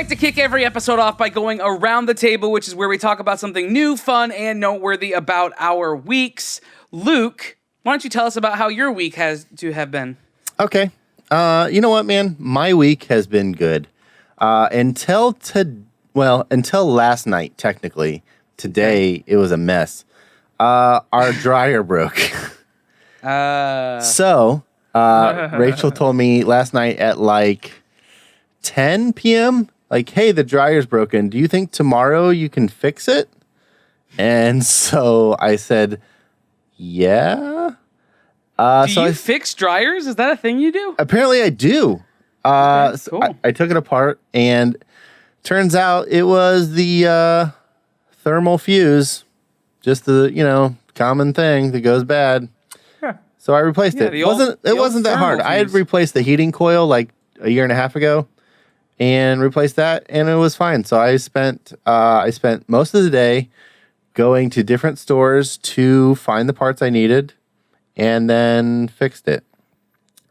like to kick every episode off by going around the table, which is where we talk about something new, fun, and noteworthy about our weeks. Luke, why don't you tell us about how your week has to have been? Okay. You know what, man? My week has been good. Until last night, technically. Today, it was a mess. Our dryer broke. So, Rachel told me last night at like 10 p.m., like, hey, the dryer's broken. Do you think tomorrow you can fix it? And so I said, yeah. Do you fix dryers? Is that a thing you do? Apparently I do. Cool. So I took it apart, and turns out it was the thermal fuse. Just the, common thing that goes bad. Huh. So I replaced it. It wasn't that hard. fuse. I had replaced the heating coil like a year and a half ago and replaced that, and it was fine. So I spent most of the day going to different stores to find the parts I needed and then fixed it.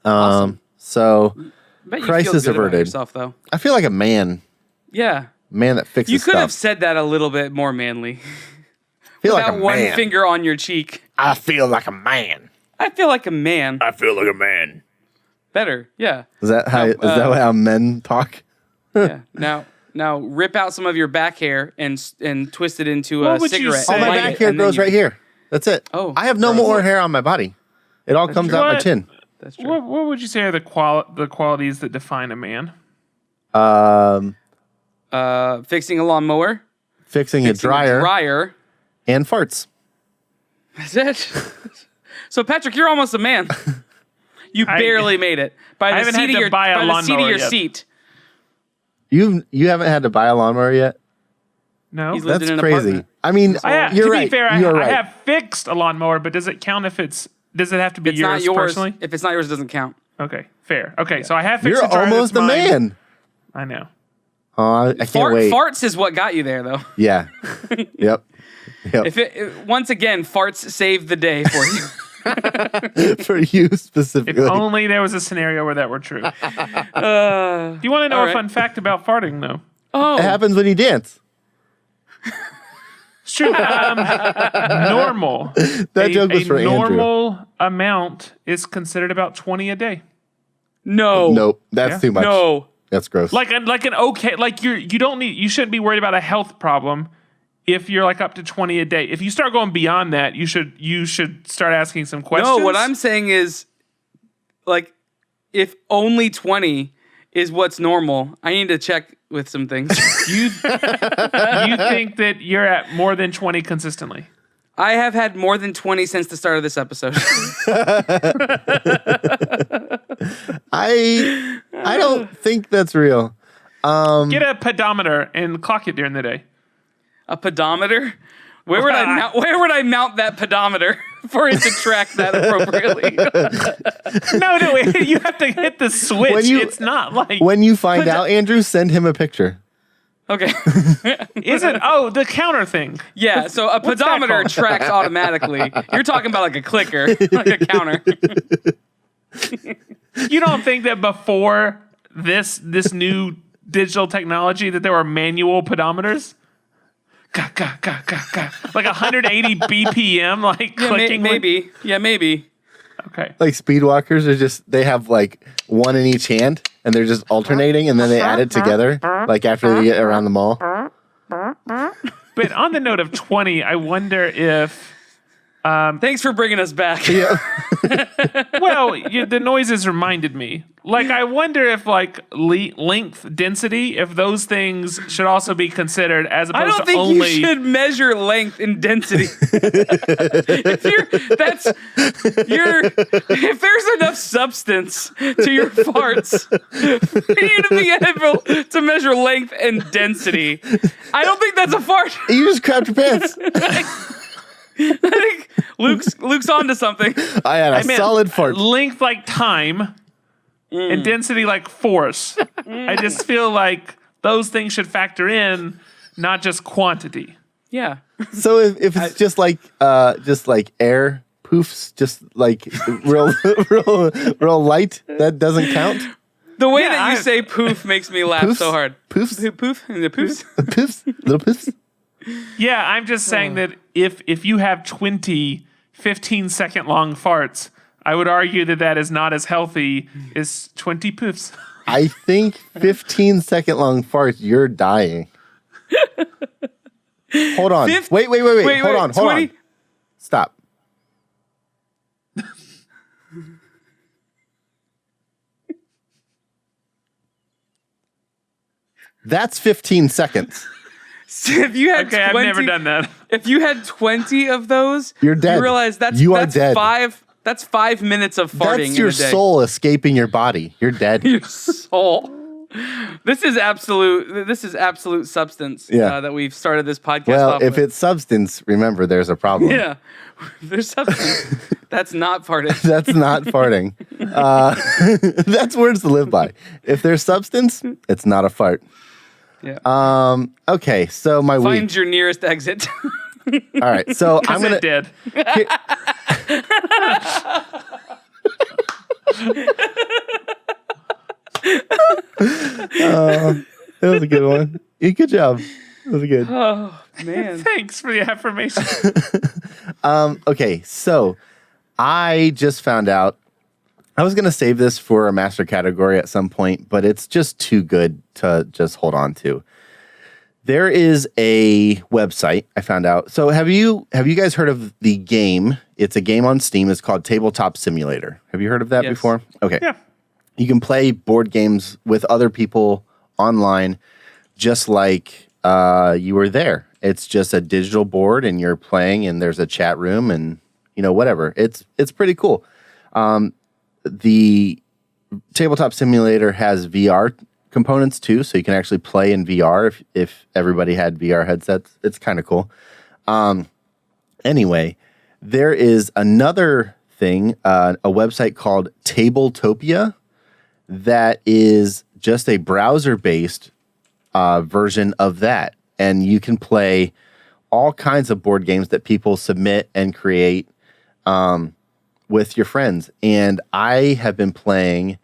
Awesome. So Bet you crisis feel good about averted. yourself, though. I feel like a man. Yeah. Man that fixes You could stuff. have said that a little bit more manly. Feel like Without a one man. finger on your cheek. I feel like a man. I feel like a man. I feel like a man. Better, yeah. Is that how men talk? Yeah. Now rip out some of your back hair and twist it into a would you cigarette. say? All my Light back it, hair and then grows you- right here. That's it. Oh, I have no gross. more hair on my body. It all comes true. out my What? chin. That's true. What would you say are the qualities that define a man? Fixing a lawnmower. Fixing a dryer Dryer. and farts. That's it. So Patrick, you're almost a man. You barely made it by the haven't seat had of to your buy a by the seat of lawnmower your yet. seat. You haven't had to buy a lawnmower yet? No. He's lived That's in an crazy. apartment. I mean, you're to right. be fair, You're I right. have fixed a lawnmower, but does it count if does it have to be It's not yours yours. personally? If it's not yours, it doesn't count. Okay, fair. Okay, so I have fixed You're a dryer almost a that's mine. man. I know. Oh, I can't wait. Farts is what got you there, though. Yeah. Yep. Once again, farts saved the day for you. For you If specifically. only there was a scenario where that were true. Do you want to know all a right. fun fact about farting, though? Oh, It happens when you dance. It's true. Normal. That joke was for a Andrew. normal amount is considered about 20 a day. no, Nope. That's Yeah. too much. no. That's gross. You shouldn't be worried about a health problem if you're like up to 20 a day. If you start going beyond that, you should start asking some questions. No, what I'm saying is, like, if only 20 is what's normal, I need to check with some things. you think that you're at more than 20 consistently? I have had more than 20 since the start of this episode. I don't think that's real. Get a pedometer and clock it during the day. A pedometer? Where would I mount that pedometer for it to track that appropriately? No, you have to hit the switch. It's not like When you find out, Andrew, send him a picture. Okay. is it? Oh, the counter thing. Yeah, so a that pedometer called? tracks automatically. You're talking about like a clicker, like a counter. You don't think that before this new digital technology that there were manual pedometers? Ga, ga, ga, ga, ga. Like 180 BPM, like clicking. Maybe. Yeah, maybe. Okay. Like speedwalkers are they have like one in each hand and they're just alternating and then they add it together like after they get around the mall. But on the note of 20, I wonder if Thanks for bringing us back. Yeah. the noises reminded me. Like, I wonder if like length, density, if those things should also be considered as I opposed don't to think only. you should measure length and density. If there's enough substance to your farts for you to be able to measure length and density, I don't think that's a fart. You just crapped your pants. I think Luke's onto something. I had a meant solid fart. Length like time and density like force. I just feel like those things should factor in, not just quantity. Yeah. So if it's just like air poofs, just like real light, that doesn't count. The way Yeah, that you say poof makes me laugh Poofs? so hard. Poofs? Poof and the poofs. Poofs? Little poofs? Yeah, I'm just saying that if you have 20 15-second long farts, I would argue that is not as healthy as 20 poofs. I think 15-second long farts, you're dying. Hold on. Wait. Hold on. 20? Stop. That's 15 seconds. So if you had Okay, 20, I've never done that. If you had 20 of those, You're dead. You realize that's dead. 5 minutes of farting That's your in a day. soul escaping your body. You're dead. Your soul. This is absolute substance that we've started this podcast Well, off if with. it's substance, remember there's a problem. Yeah. There's substance. That's not farting. That's not farting. That's words to live by. If there's substance, it's not a fart. Yeah. Okay, so my Find week. your nearest exit. All right, so I'm gonna. It did. That was a good one. Good job. That was good. Oh man. Thanks for the affirmation. Okay, so I just found out. I was gonna save this for a master category at some point, but it's just too good to just hold on to. There is a website I found out. So have you guys heard of the game? It's a game on Steam. It's called Tabletop Simulator. Have you heard of that Yes. before? Okay. Yeah. You can play board games with other people online, just like you were there. It's just a digital board, and you're playing, and there's a chat room, and whatever. It's pretty cool. The Tabletop Simulator has VR components too, so you can actually play in VR if everybody had VR headsets. It's kind of cool. Anyway, there is another thing, a website called Tabletopia that is just a browser-based version of that. And you can play all kinds of board games that people submit and create with your friends. And I have been playing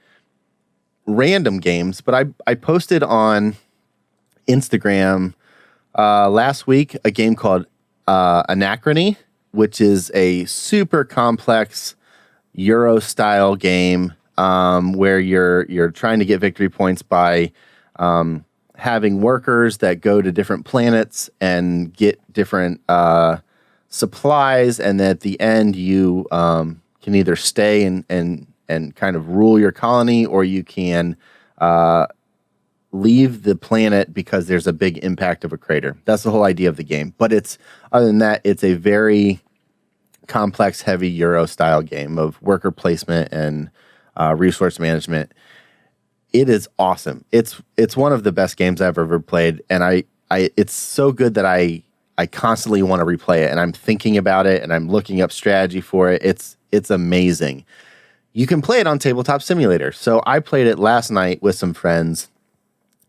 random games, but I posted on Instagram last week a game called Anachrony, which is a super complex Euro-style game where you're trying to get victory points by having workers that go to different planets and get different supplies, and at the end you can either stay and kind of rule your colony, or you can leave the planet because there's a big impact of a crater. That's the whole idea of the game. But other than that, it's a very complex, heavy Euro-style game of worker placement and resource management. It is awesome. It's one of the best games I've ever played, and it's so good that I constantly want to replay it, and I'm thinking about it, and I'm looking up strategy for it. It's amazing. You can play it on Tabletop Simulator. So I played it last night with some friends,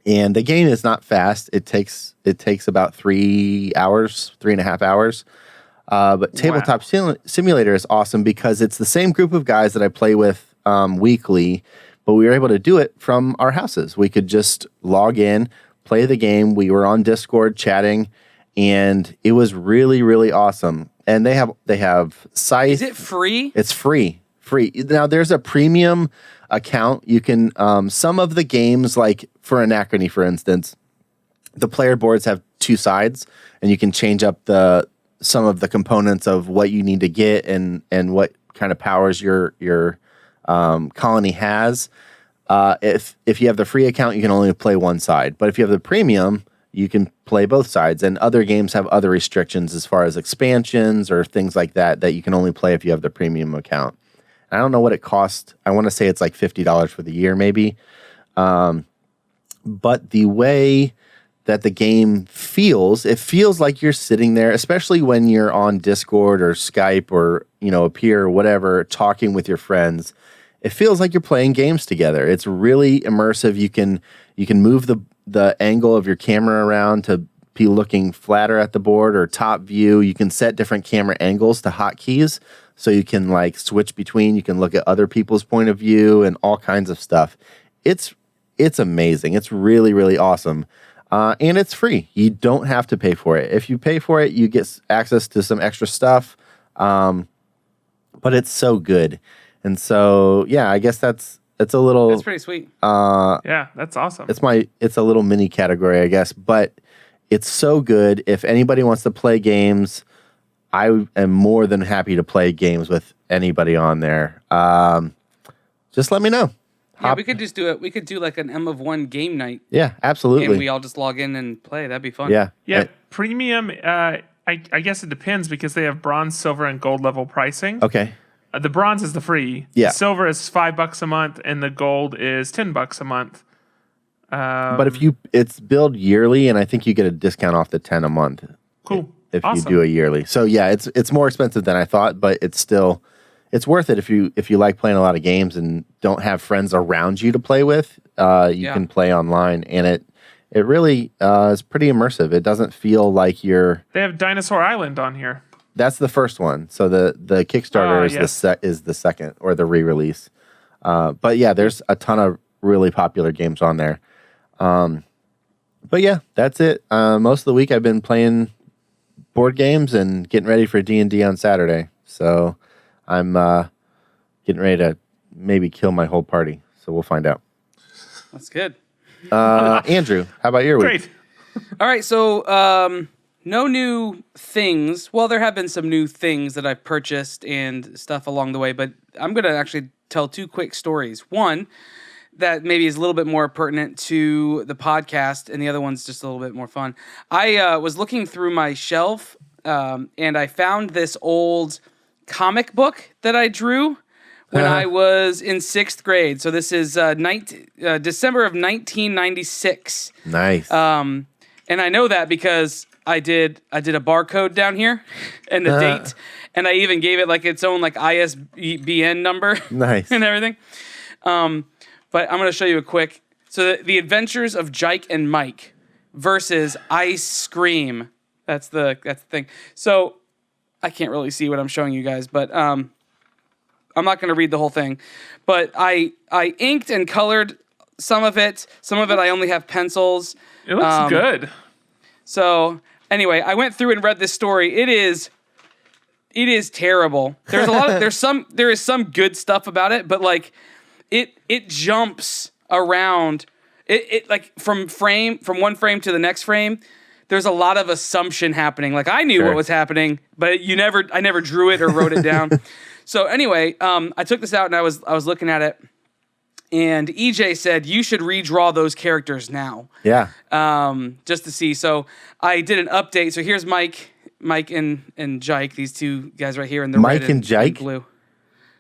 and the game is not fast. It takes about 3.5 hours. But Tabletop Simulator is awesome because it's the same group of guys that I play with weekly, but we were able to do it from our houses. We could just log in, play the game. We were on Discord chatting, and it was really, really awesome. And they have Scythe. Is it free? It's free. Now there's a premium account. You can some of the games, like for Anachrony, for instance, the player boards have two sides, and you can change up some of the components of what you need to get and what kind of powers your colony has. If you have the free account, you can only play one side, but if you have the premium, you can play both sides. And other games have other restrictions as far as expansions or things like that you can only play if you have the premium account. I don't know what it costs. I want to say it's like $50 for the year, maybe. But the way that the game feels, it feels like you're sitting there, especially when you're on Discord or Skype or, a peer or whatever, talking with your friends. It feels like you're playing games together. It's really immersive. You can move the angle of your camera around to be looking flatter at the board or top view. You can set different camera angles to hotkeys, so you can like switch between. You can look at other people's point of view and all kinds of stuff. It's it's amazing. It's really, really awesome. And it's free. You don't have to pay for it. If you pay for it, you get access to some extra stuff. But it's so good. And so, yeah, I guess it's a little... That's pretty sweet. Yeah, that's awesome. It's a little mini category, I guess. But it's so good. If anybody wants to play games, I am more than happy to play games with anybody on there. Just let me know. Yeah, we could just do it. We could do like an M of One game night. Yeah, absolutely. And we all just log in and play. That'd be fun. Yeah. Yeah, premium, I guess it depends because they have bronze, silver, and gold level pricing. Okay. The bronze is the free. Yeah. The silver is $5 a month, and the gold is $10 a month. But if it's billed yearly, and I think you get a discount off the 10 a month. Cool. If Awesome. you do a yearly. So yeah, it's more expensive than I thought, but it's worth it if you like playing a lot of games and don't have friends around you to play with. You can play online, and it really is pretty immersive. It doesn't feel like you're... They have Dinosaur Island on here. That's the first one. So the Kickstarter is yes. is the second, or the re-release. But yeah, there's a ton of really popular games on there. But yeah, that's it. Most of the week I've been playing board games and getting ready for D&D on Saturday. So I'm getting ready to maybe kill my whole party. So we'll find out. That's good. Andrew, how about your week? Great. All right, so no new things. Well, there have been some new things that I've purchased and stuff along the way, but I'm going to actually tell two quick stories. One that maybe is a little bit more pertinent to the podcast, and the other one's just a little bit more fun. I was looking through my shelf, and I found this old comic book that I drew when I was in 6th grade. So this is December of 1996. Nice. And I know that because I did a barcode down here and the date, and I even gave it like its own like ISBN number. Nice. And everything. But I'm going to show you a quick. So the Adventures of Jike and Mike versus Ice Scream. That's the thing. So I can't really see what I'm showing you guys, but I'm not going to read the whole thing. But I inked and colored some of it. Some of it I only have pencils. It looks good. So anyway, I went through and read this story. It is terrible. There's a lot of there is some good stuff about it, but like it jumps around. It like from one frame to the next frame. There's a lot of assumption happening. Like I knew what was happening, but I never drew it or wrote it down. So anyway, I took this out and I was looking at it, and EJ said you should redraw those characters now. Yeah. Just to see. So I did an update. So here's Mike and Jike, these two guys right here in the Mike red and Jike? and blue.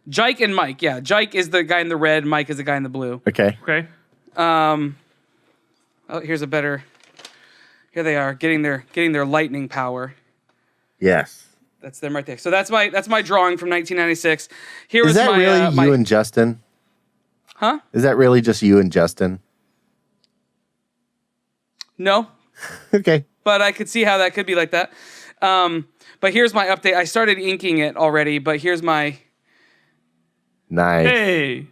Jike and Mike, yeah. Jike is the guy in the red. Mike is the guy in the blue. Okay. Okay. Oh, here's a better. Here they are, getting their lightning power. Yes. That's them right there. So that's my drawing from 1996. Here Is was that my really you and Justin? Huh? Is that really just you and Justin? No, Okay. but I could see how that could be like that. But here's my update. I started inking it already, but here's my. Nice. Hey.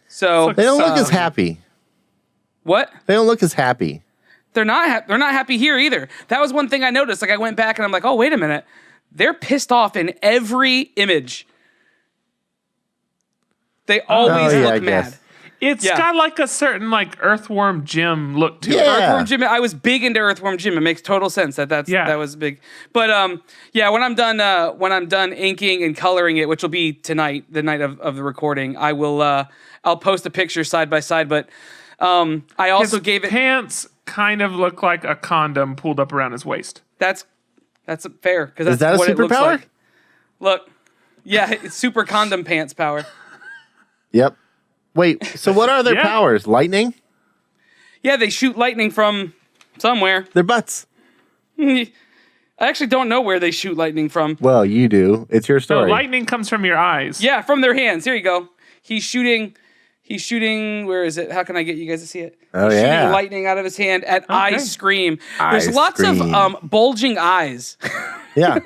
So They don't look as happy. what? They don't look as happy. They're not happy here either. That was one thing I noticed. Like I went back and I'm like, oh wait a minute, they're pissed off in every image. They always I look mad. guess. It's got like a certain like Earthworm Jim look to it. Yeah. Earthworm Jim. I was big into Earthworm Jim. It makes total sense that was big. But yeah, when I'm done inking and coloring it, which will be tonight, the night of the recording, I will I'll post a picture side by side. But I also His gave it. pants kind of look like a condom pulled up around his waist. That's fair because that's that a what it looks superpower? like. Look, yeah, it's super condom pants power. Yep. Wait, so what are their Yeah. powers? Lightning? Yeah, they shoot lightning from somewhere. Their butts. I actually don't know where they shoot lightning from. Well, you do. It's your So story. lightning comes from your eyes. Yeah, from their hands. Here you go. He's shooting. Where is it? How can I get you guys to see it? Oh, He's yeah. shooting lightning out of his hand at I Scream. There's I lots Scream. of bulging eyes. Yeah.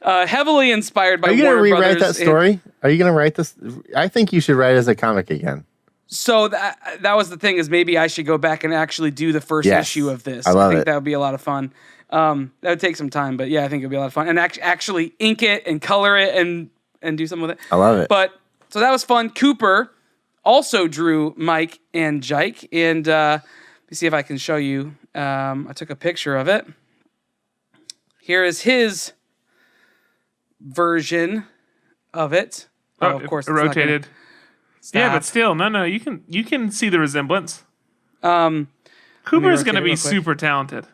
Heavily inspired by Are you going to Warner rewrite Brothers. that story? Are you going to write this? I think you should write it as a comic again. So that was the thing, is maybe I should go back and actually do the first Yes. issue of this. I love think it. that would be a lot of fun. That would take some time, but yeah, I think it'd be a lot of fun. And actually ink it and color it and do something with it. I love it. But so that was fun. Cooper also drew Mike and Jike, and let me see if I can show you. I took a picture of it. Here is his version of it. Oh, of course, it rotated. Yeah, but Stop. still, no. You can see the resemblance. Cooper's going to be super talented.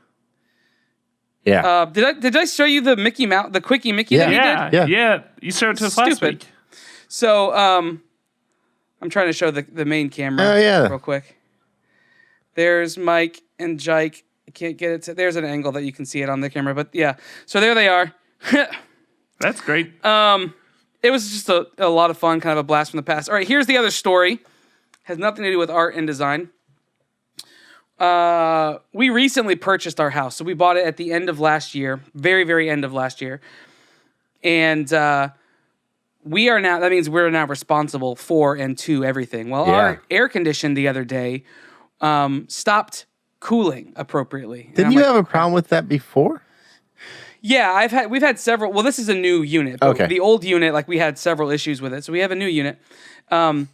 Yeah. Did I show you the Mickey Mouse, the Quickie Mickey that he did? Yeah. You showed it to us last Stupid. week. So I'm trying to show the main camera real quick. There's Mike and Jike. I can't get it to, there's an angle that you can see it on the camera, but yeah. So there they are. That's great. It was just a lot of fun, kind of a blast from the past. All right, here's the other story. Has nothing to do with art and design. We recently purchased our house. So we bought it at the end of last year, very, very end of last year. And that means we're now responsible for and to everything. Well, our air condition the other day stopped cooling appropriately. Didn't you have a problem with that before? Yeah, we've had several. Well, this is a new unit. But Okay. The old unit, like, we had several issues with it. So we have a new unit. And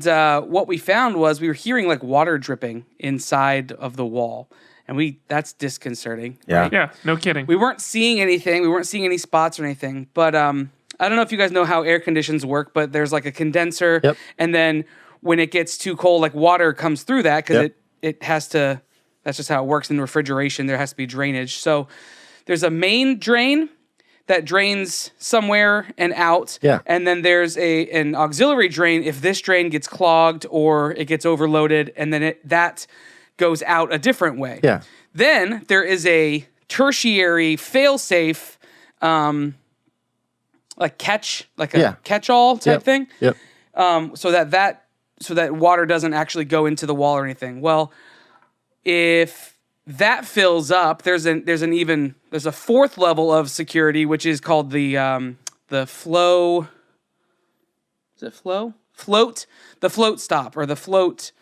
what we found was we were hearing like water dripping inside of the wall. And that's disconcerting. Yeah. Right? Yeah, no kidding. We weren't seeing anything. We weren't seeing any spots or anything. But I don't know if you guys know how air conditions work, but there's like a condenser. Yep. And then when it gets too cold, like, water comes through that because it has to, that's just how it works in refrigeration. There has to be drainage. So there's a main drain that drains somewhere and out. Yeah. And then there's an auxiliary drain if this drain gets clogged or it gets overloaded, and then that goes out a different way. Yeah. Then there is a tertiary fail-safe catch-all type thing. Yep. So that water doesn't actually go into the wall or anything. Well, if that fills up, there's a fourth level of security, which is called the flow. Is it flow? Float. The float stop, or the float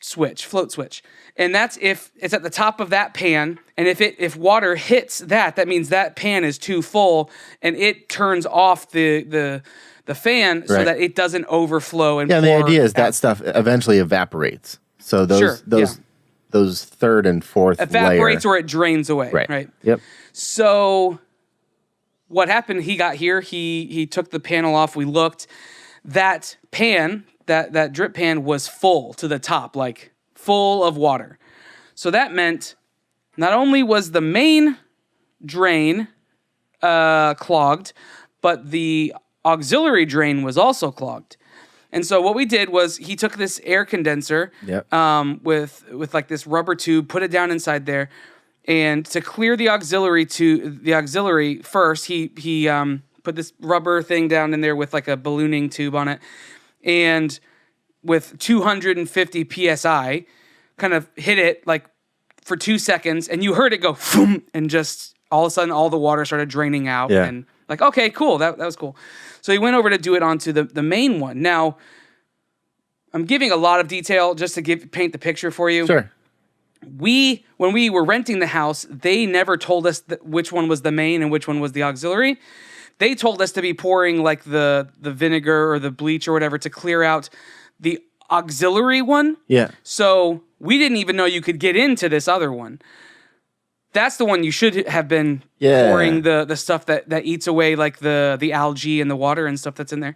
switch. And that's if it's at the top of that pan, and if water hits that means that pan is too full, and it turns off the fan so that it doesn't overflow and Yeah, and the pour idea is that out. stuff eventually evaporates. So those third and fourth evaporates layer. or it drains away. Right. Yep. So what happened? He got here. He took the panel off. We looked. That pan, that drip pan, was full to the top, like full of water. So that meant not only was the main drain clogged, but the auxiliary drain was also clogged. And so what we did was he took this air condenser with like this rubber tube, put it down inside there, and to clear the auxiliary first, he put this rubber thing down in there with like a ballooning tube on it, and with 250 psi, kind of hit it like for 2 seconds, and you heard it go boom, and just all of a sudden all the water started draining out. Yeah. And like, okay, cool, that was cool. So he went over to do it onto the main one. Now, I'm giving a lot of detail just to paint the picture for you. Sure. When we were renting the house, they never told us which one was the main and which one was the auxiliary. They told us to be pouring like the vinegar or the bleach or whatever to clear out the auxiliary one. Yeah. So we didn't even know you could get into this other one. That's the one you should have been pouring the stuff that eats away like the algae and the water and stuff that's in there.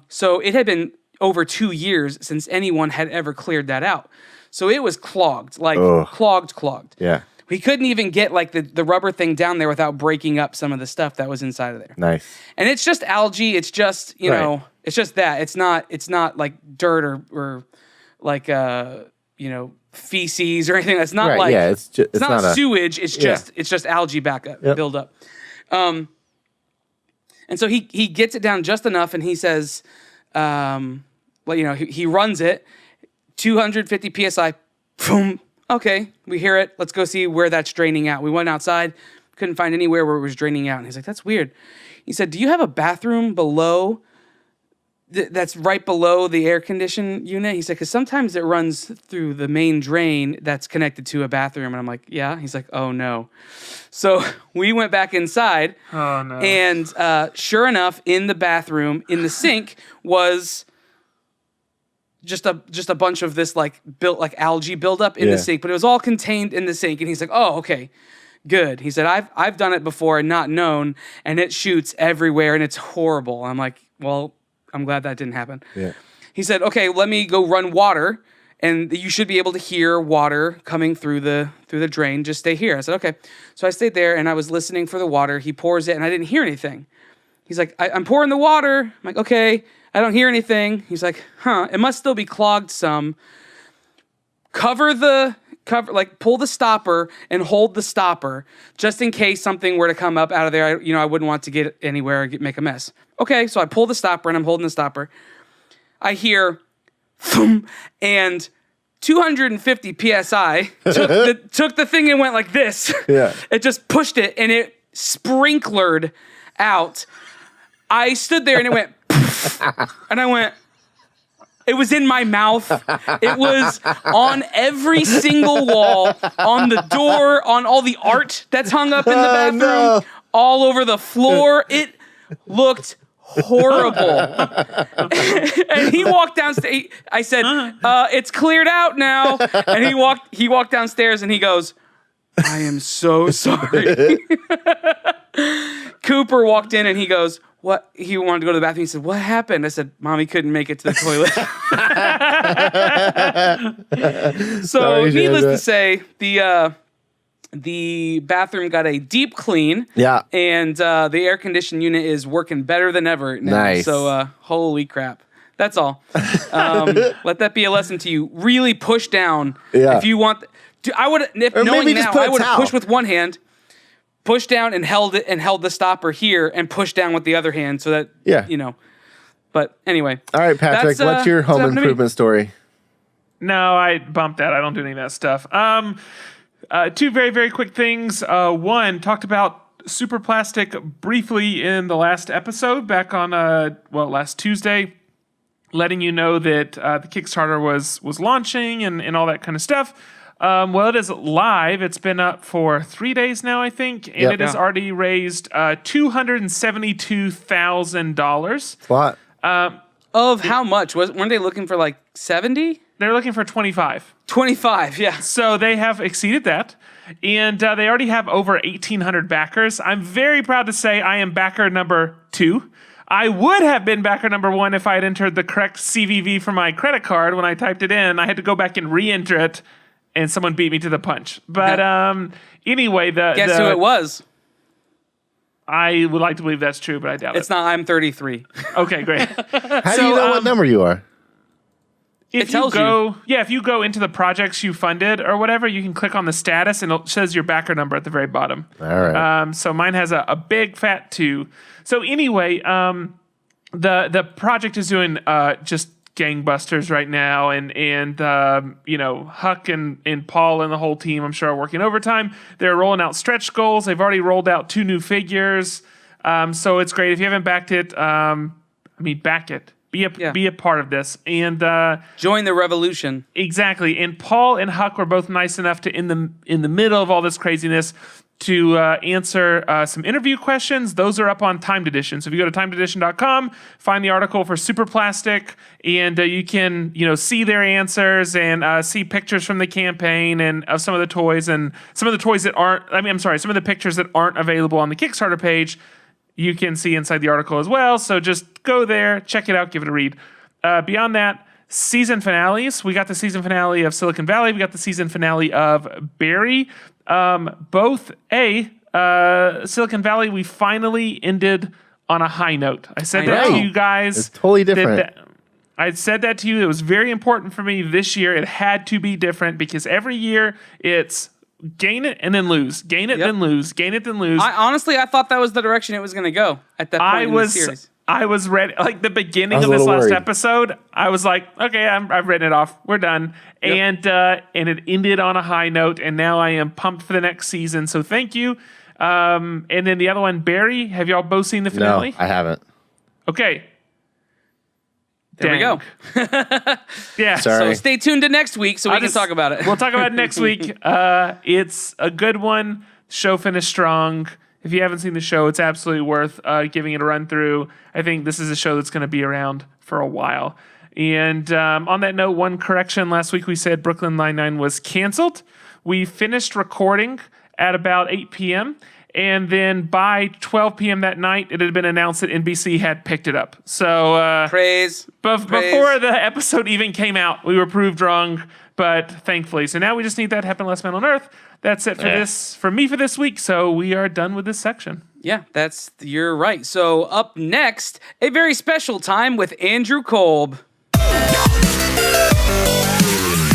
So it had been over 2 years since anyone had ever cleared that out. So it was clogged, like clogged. Yeah. We couldn't even get like the rubber thing down there without breaking up some of the stuff that was inside of there. Nice. And it's just algae. It's just, you know, it's just that. It's not like dirt or like feces or anything. That's not like it's not sewage. It's just algae build up. And so he gets it down just enough, and he says, he runs it 250 psi. Boom. Okay, we hear it. Let's go see where that's draining out. We went outside, couldn't find anywhere where it was draining out. And he's like, that's weird. He said, do you have a bathroom below that's right below the air condition unit. He said, because sometimes it runs through the main drain that's connected to a bathroom. And I'm like, yeah. He's like, oh no. So we went back inside. Oh no. And sure enough, in the bathroom, in the sink was just a bunch of this algae buildup in the sink, but it was all contained in the sink. And he's like, oh, okay. Good. He said, I've done it before and not known, and it shoots everywhere and it's horrible. I'm like, well, I'm glad that didn't happen. Yeah. He said, okay, let me go run water, and you should be able to hear water coming through the drain. Just stay here. I said, okay. So I stayed there and I was listening for the water. He pours it and I didn't hear anything. He's like, I'm pouring the water. I'm like, okay, I don't hear anything. He's like, it must still be clogged some. Pull the stopper and hold the stopper just in case something were to come up out of there. I wouldn't want to get anywhere and make a mess. Okay, so I pull the stopper and I'm holding the stopper. I hear, thump, and 250 psi took the thing and went like this. Yeah. It just pushed it and it sprinklered out. I stood there and it went, and I went. It was in my mouth. It was on every single wall, on the door, on all the art that's hung up in the bathroom, all over the floor. It looked horrible. And he walked downstairs. I said, it's cleared out now. And he walked downstairs and he goes, I am so sorry. Cooper walked in and he goes, what? He wanted to go to the bathroom. He said, what happened? I said, Mommy couldn't make it to the toilet. So, Sorry, needless Sandra. to say, the bathroom got a deep clean. Yeah. And the air conditioning unit is working better than ever now. Nice. So, holy crap. That's all. Let that be a lesson to you. Really push down. Yeah. If you want... I would, if Or knowing maybe just now, put a I would have towel. pushed with one hand, pushed down and held the stopper here, and pushed down with the other hand so that But anyway, All right, Patrick, that's, what's your what's home happened to me. improvement story? No, I bumped that. I don't do any of that stuff. Two very, very quick things. One, talked about Super Plastic briefly in the last episode back on last Tuesday, letting you know that the Kickstarter was launching and all that kind of stuff. It is live. It's been up for 3 days now, I think, and it has already raised $272,000. What? Of how much? Weren't they looking for like 70? They're looking for 25. 25, yeah. So they have exceeded that, and they already have over 1,800 backers. I'm very proud to say I am backer number 2. I would have been backer number 1 if I had entered the correct CVV for my credit card when I typed it in. I had to go back and re-enter it, and someone beat me to the punch. But anyway, Guess who it was? I would like to believe that's true, but I doubt It's not. I'm 33. Okay, great. How do you know what number you are? If tells if you go into the projects you funded or whatever, you can click on the status and it says your backer number at the very bottom. All right. So mine has a big fat 2. So anyway, the project is doing just gangbusters right now, and Huck and Paul and the whole team, I'm sure, are working overtime. They're rolling out stretch goals. They've already rolled out 2 new figures. So it's great. If you haven't backed it, back it. Be a part of this, and Join the revolution. exactly. And Paul and Huck were both nice enough to in the middle of all this craziness to answer some interview questions. Those are up on Timed Edition. So if you go to timededition.com, find the article for Super Plastic, and you can see their answers and see pictures from the campaign and of some of the toys, and some of the toys that aren't. Some of the pictures that aren't available on the Kickstarter page. You can see inside the article as well. So just go there, check it out, give it a read. Beyond that, season finales. We got the season finale of Silicon Valley. We got the season finale of Barry. Both Silicon Valley, we finally ended on a high note. I said that to you guys. It's totally different. I said that to you. It was very important for me this year. It had to be different because every year it's gain it and then lose. Gain it, then lose. Gain it, then lose. I thought that was the direction it was going to go at that point in the series. I was ready. Like the beginning of a this little last worried. episode, I was like, okay, I've written it off. We're done. And it ended on a high note, and now I am pumped for the next season. So thank you. And then the other one, Barry. Have y'all both seen the finale? No, I haven't. Okay. There we go. Yeah. Sorry. So stay tuned to next week so we can talk about it. We'll talk about it next week. It's a good one. Show finished strong. If you haven't seen the show, it's absolutely worth giving it a run through. I think this is a show that's going to be around for a while. And on that note, one correction. Last week we said Brooklyn Nine-Nine was canceled. We finished recording at about 8 p.m., and then by 12 p.m. that night, it had been announced that NBC had picked it up. So Praise. before the episode even came out, we were proved wrong, but thankfully. So now we just need that to happen last man on Earth. That's it for me for this week. So we are done with this section. Yeah, you're right. So up next, a very special time with Andrew Kolb.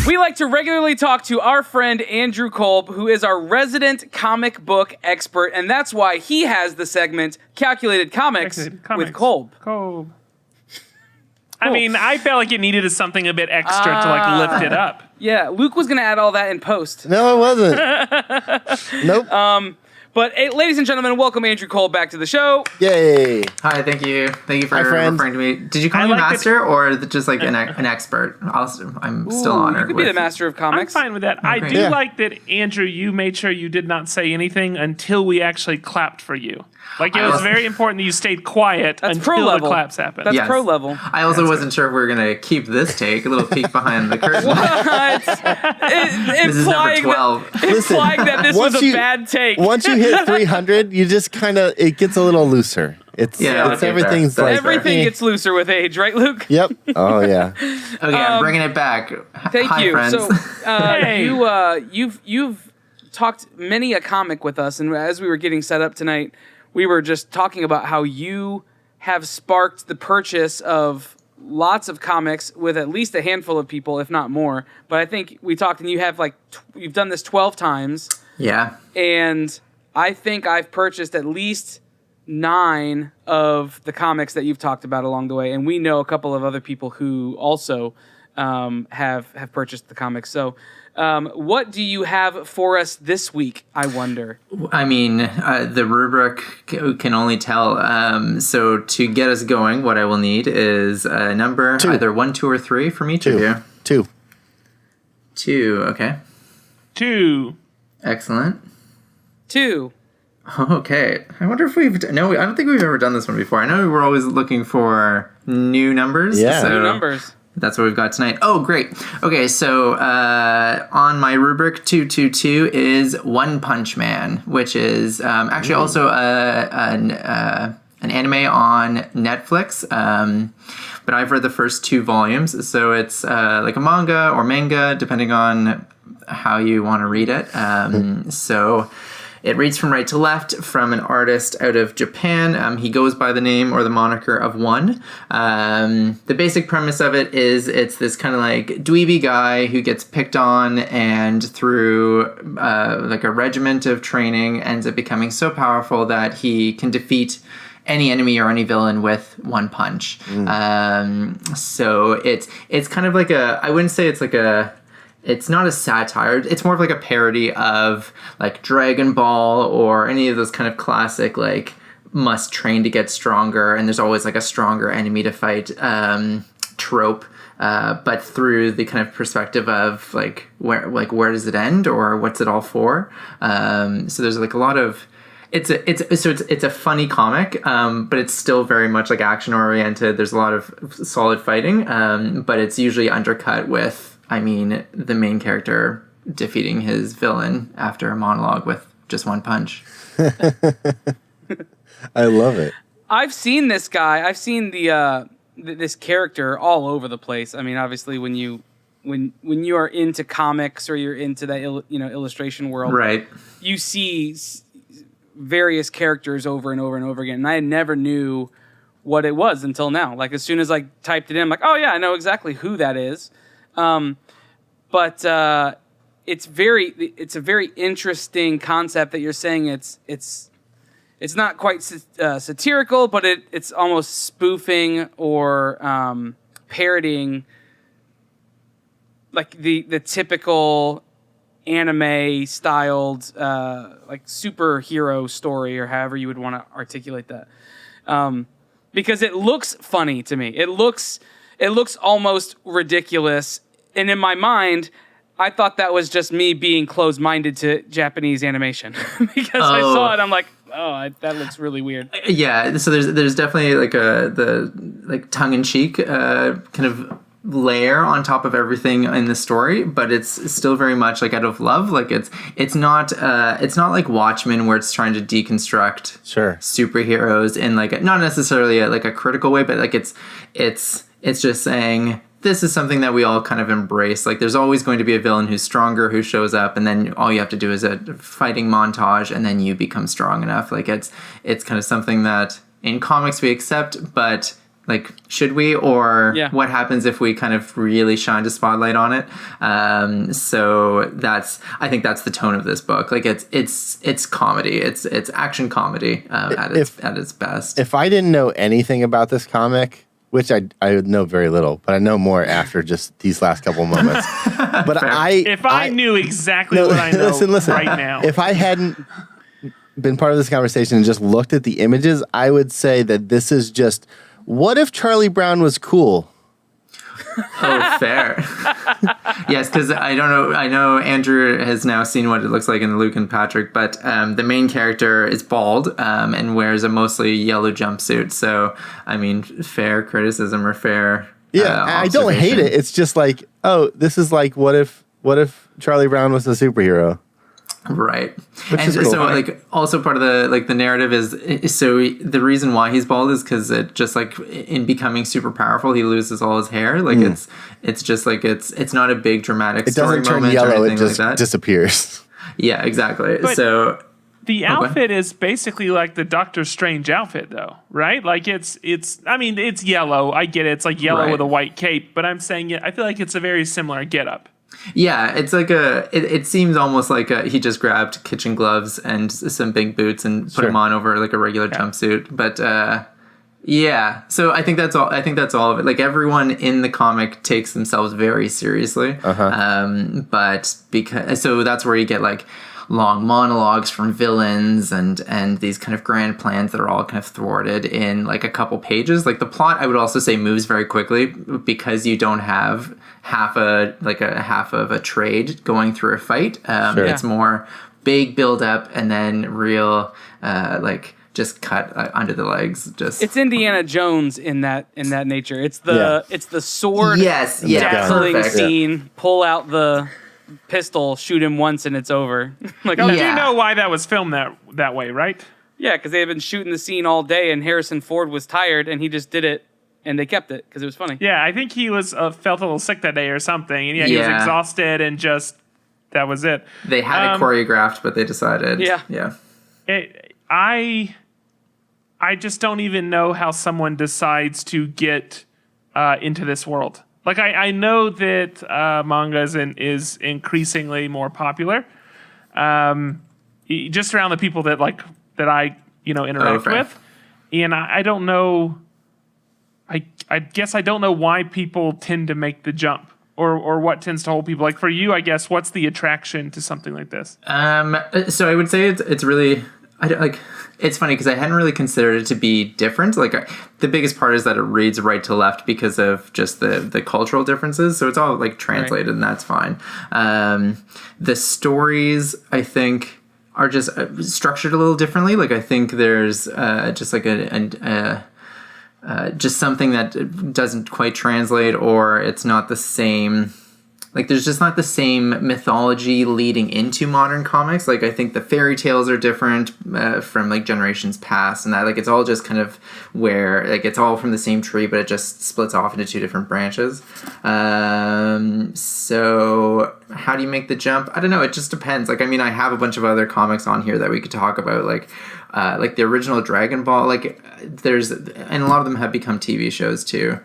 We like to regularly talk to our friend Andrew Kolb, who is our resident comic book expert, and that's why he has the segment Calculated Comics with Kolb. Kolb. I mean, I felt like it needed something a bit extra to like lift it up. Yeah, Luke was going to add all that in post. No, it wasn't. Nope. But hey, ladies and gentlemen, welcome Andrew Kolb back to the show. Yay. Hi, thank you. Thank you for Hi, friend. referring to me. Did you call me master or just like an expert? I'm still honored. You could be the master of I'm comics. fine with that. I do like that, Andrew, you made sure you did not say anything until we actually clapped for you. Like, it was very important that you stayed quiet until pro the level. claps happened. That's pro level. I also wasn't sure if we were going to keep this take, a little peek behind the curtain. This is number 12. Implying that this was a bad take. Once you hit 300, you just kind of, it gets a little looser. It's everything's fair. like Everything gets looser with age, right, Luke? Yep. Oh yeah. Okay, I'm bringing it back. Thank Hi, you. friends. So Hey. you've talked many a comic with us, and as we were getting set up tonight, we were just talking about how you have sparked the purchase of lots of comics with at least a handful of people, if not more. But I think we talked, and you have you've done this 12 times. Yeah. And I think I've purchased at least 9 of the comics that you've talked about along the way, and we know a couple of other people who also have purchased the comics. So, what do you have for us this week, I wonder? I mean, the rubric can only tell. So to get us going, what I will need is a number, 2. either 1, 2, or 3 from each of you. 2. 2, okay. 2. Excellent. 2. Okay. I wonder if I don't think we've ever done this one before. I know we're always looking for new numbers. Yeah. New numbers. That's what we've got tonight. Oh, great. Okay, so on my rubric, 222 is One-Punch Man, which is actually also an anime on Netflix. But I've read the first 2 volumes, so it's like a manga or manga, depending on how you want to read it. So it reads from right to left from an artist out of Japan. He goes by the name or the moniker of One. The basic premise of it is it's this kind of like dweeby guy who gets picked on and through like a regiment of training ends up becoming so powerful that he can defeat any enemy or any villain with one punch. So it's kind of like I wouldn't say it's like it's not a satire. It's more of like a parody of like Dragon Ball or any of those kind of classic like must train to get stronger and there's always like a stronger enemy to fight trope, but through the kind of perspective of where does it end or what's it all for. So there's like a lot of it's a funny comic, but it's still very much like action oriented. There's a lot of solid fighting, but it's usually undercut with, the main character defeating his villain after a monologue with just one punch. I love it. I've seen this guy. I've seen this character all over the place. I mean, obviously, when you are into comics or you're into that illustration world, right? You see various characters over and over and over again, and I never knew what it was until now. Like as soon as I typed it in, I'm like, oh yeah, I know exactly who that is. But it's a very interesting concept that you're saying. It's not quite satirical, but it's almost spoofing or parodying like the typical anime styled like superhero story or however you would want to articulate that. Because it looks funny to me. it looks almost ridiculous. And in my mind, I thought that was just me being closed-minded to Japanese animation because I saw it. I'm like, that looks really weird. Yeah, so there's definitely like the tongue-in-cheek kind of layer on top of everything in the story, but it's still very much like out of love. Like it's not like Watchmen where it's trying to deconstruct superheroes in like not necessarily like a critical way, but like it's just saying this is something that we all kind of embrace. Like there's always going to be a villain who's stronger, who shows up, and then all you have to do is a fighting montage, and then you become strong enough. Like it's kind of something that in comics we accept, but like, should we, or what happens if we kind of really shine a spotlight on it? So I think that's the tone of this book. Like it's comedy. It's action comedy at its best. If I didn't know anything about this comic, which I know very little, but I know more after just these last couple moments. But if I knew exactly what I know listen, right now, if I hadn't been part of this conversation and just looked at the images, I would say that this is just, what if Charlie Brown was cool? Oh, fair. Yes, because I don't know. I know Andrew has now seen what it looks like in Luke and Patrick, but the main character is bald and wears a mostly yellow jumpsuit. So, I mean, fair criticism or fair. Yeah, I don't hate it. It's just like, this is like, what if Charlie Brown was a superhero? Right. Which and is cool. So like also part of the narrative is so the reason why he's bald is because it just like in becoming super powerful he loses all his hair. Like it's just like it's not a big dramatic story moment. It doesn't turn yellow, it just like that. disappears. Yeah, exactly. But so the outfit is basically like the Doctor Strange outfit though, right? Like it's I mean it's yellow. I get it. It's like yellow with a white cape, but I'm saying I feel like it's a very similar getup. Yeah, it's like it seems almost like he just grabbed kitchen gloves and some big boots and put them on over like a regular jumpsuit. But so I think that's all of it. Like everyone in the comic takes themselves very seriously. But so that's where you get like long monologues from villains and these kind of grand plans that are all kind of thwarted in like a couple pages. Like the plot, I would also say, moves very quickly because you don't have half of a trade going through a fight. It's more big build up and then real just cut under the legs. It's Indiana Jones in that nature. It's the sword dazzling scene. Pull out the pistol, shoot him once, and it's over. You know why that was filmed that way, right? Yeah, because they had been shooting the scene all day, and Harrison Ford was tired, and he just did it, and they kept it because it was funny. Yeah, I think he was felt a little sick that day or something, and he was exhausted, and just that was it. They had it choreographed, but they decided. Yeah. I just don't even know how someone decides to get into this world. Like I know that manga is increasingly more popular, just around the people that I interact with, and I don't know. I guess I don't know why people tend to make the jump, or what tends to hold people. Like for you, I guess what's the attraction to something like this? So I would say it's really it's funny because I hadn't really considered it to be different. Like the biggest part is that it reads right to left because of just the cultural differences. So it's all like translated and that's fine. The stories I think are just structured a little differently. Like I think there's just like just something that doesn't quite translate, or it's not the same. Like there's just not the same mythology leading into modern comics. Like I think the fairy tales are different from like generations past, and that like it's all just kind of where like it's all from the same tree, but it just splits off into two different branches. So how do you make the jump? I don't know. It just depends. Like I mean, I have a bunch of other comics on here that we could talk about, like the original Dragon Ball. Like there's, and a lot of them have become TV shows too.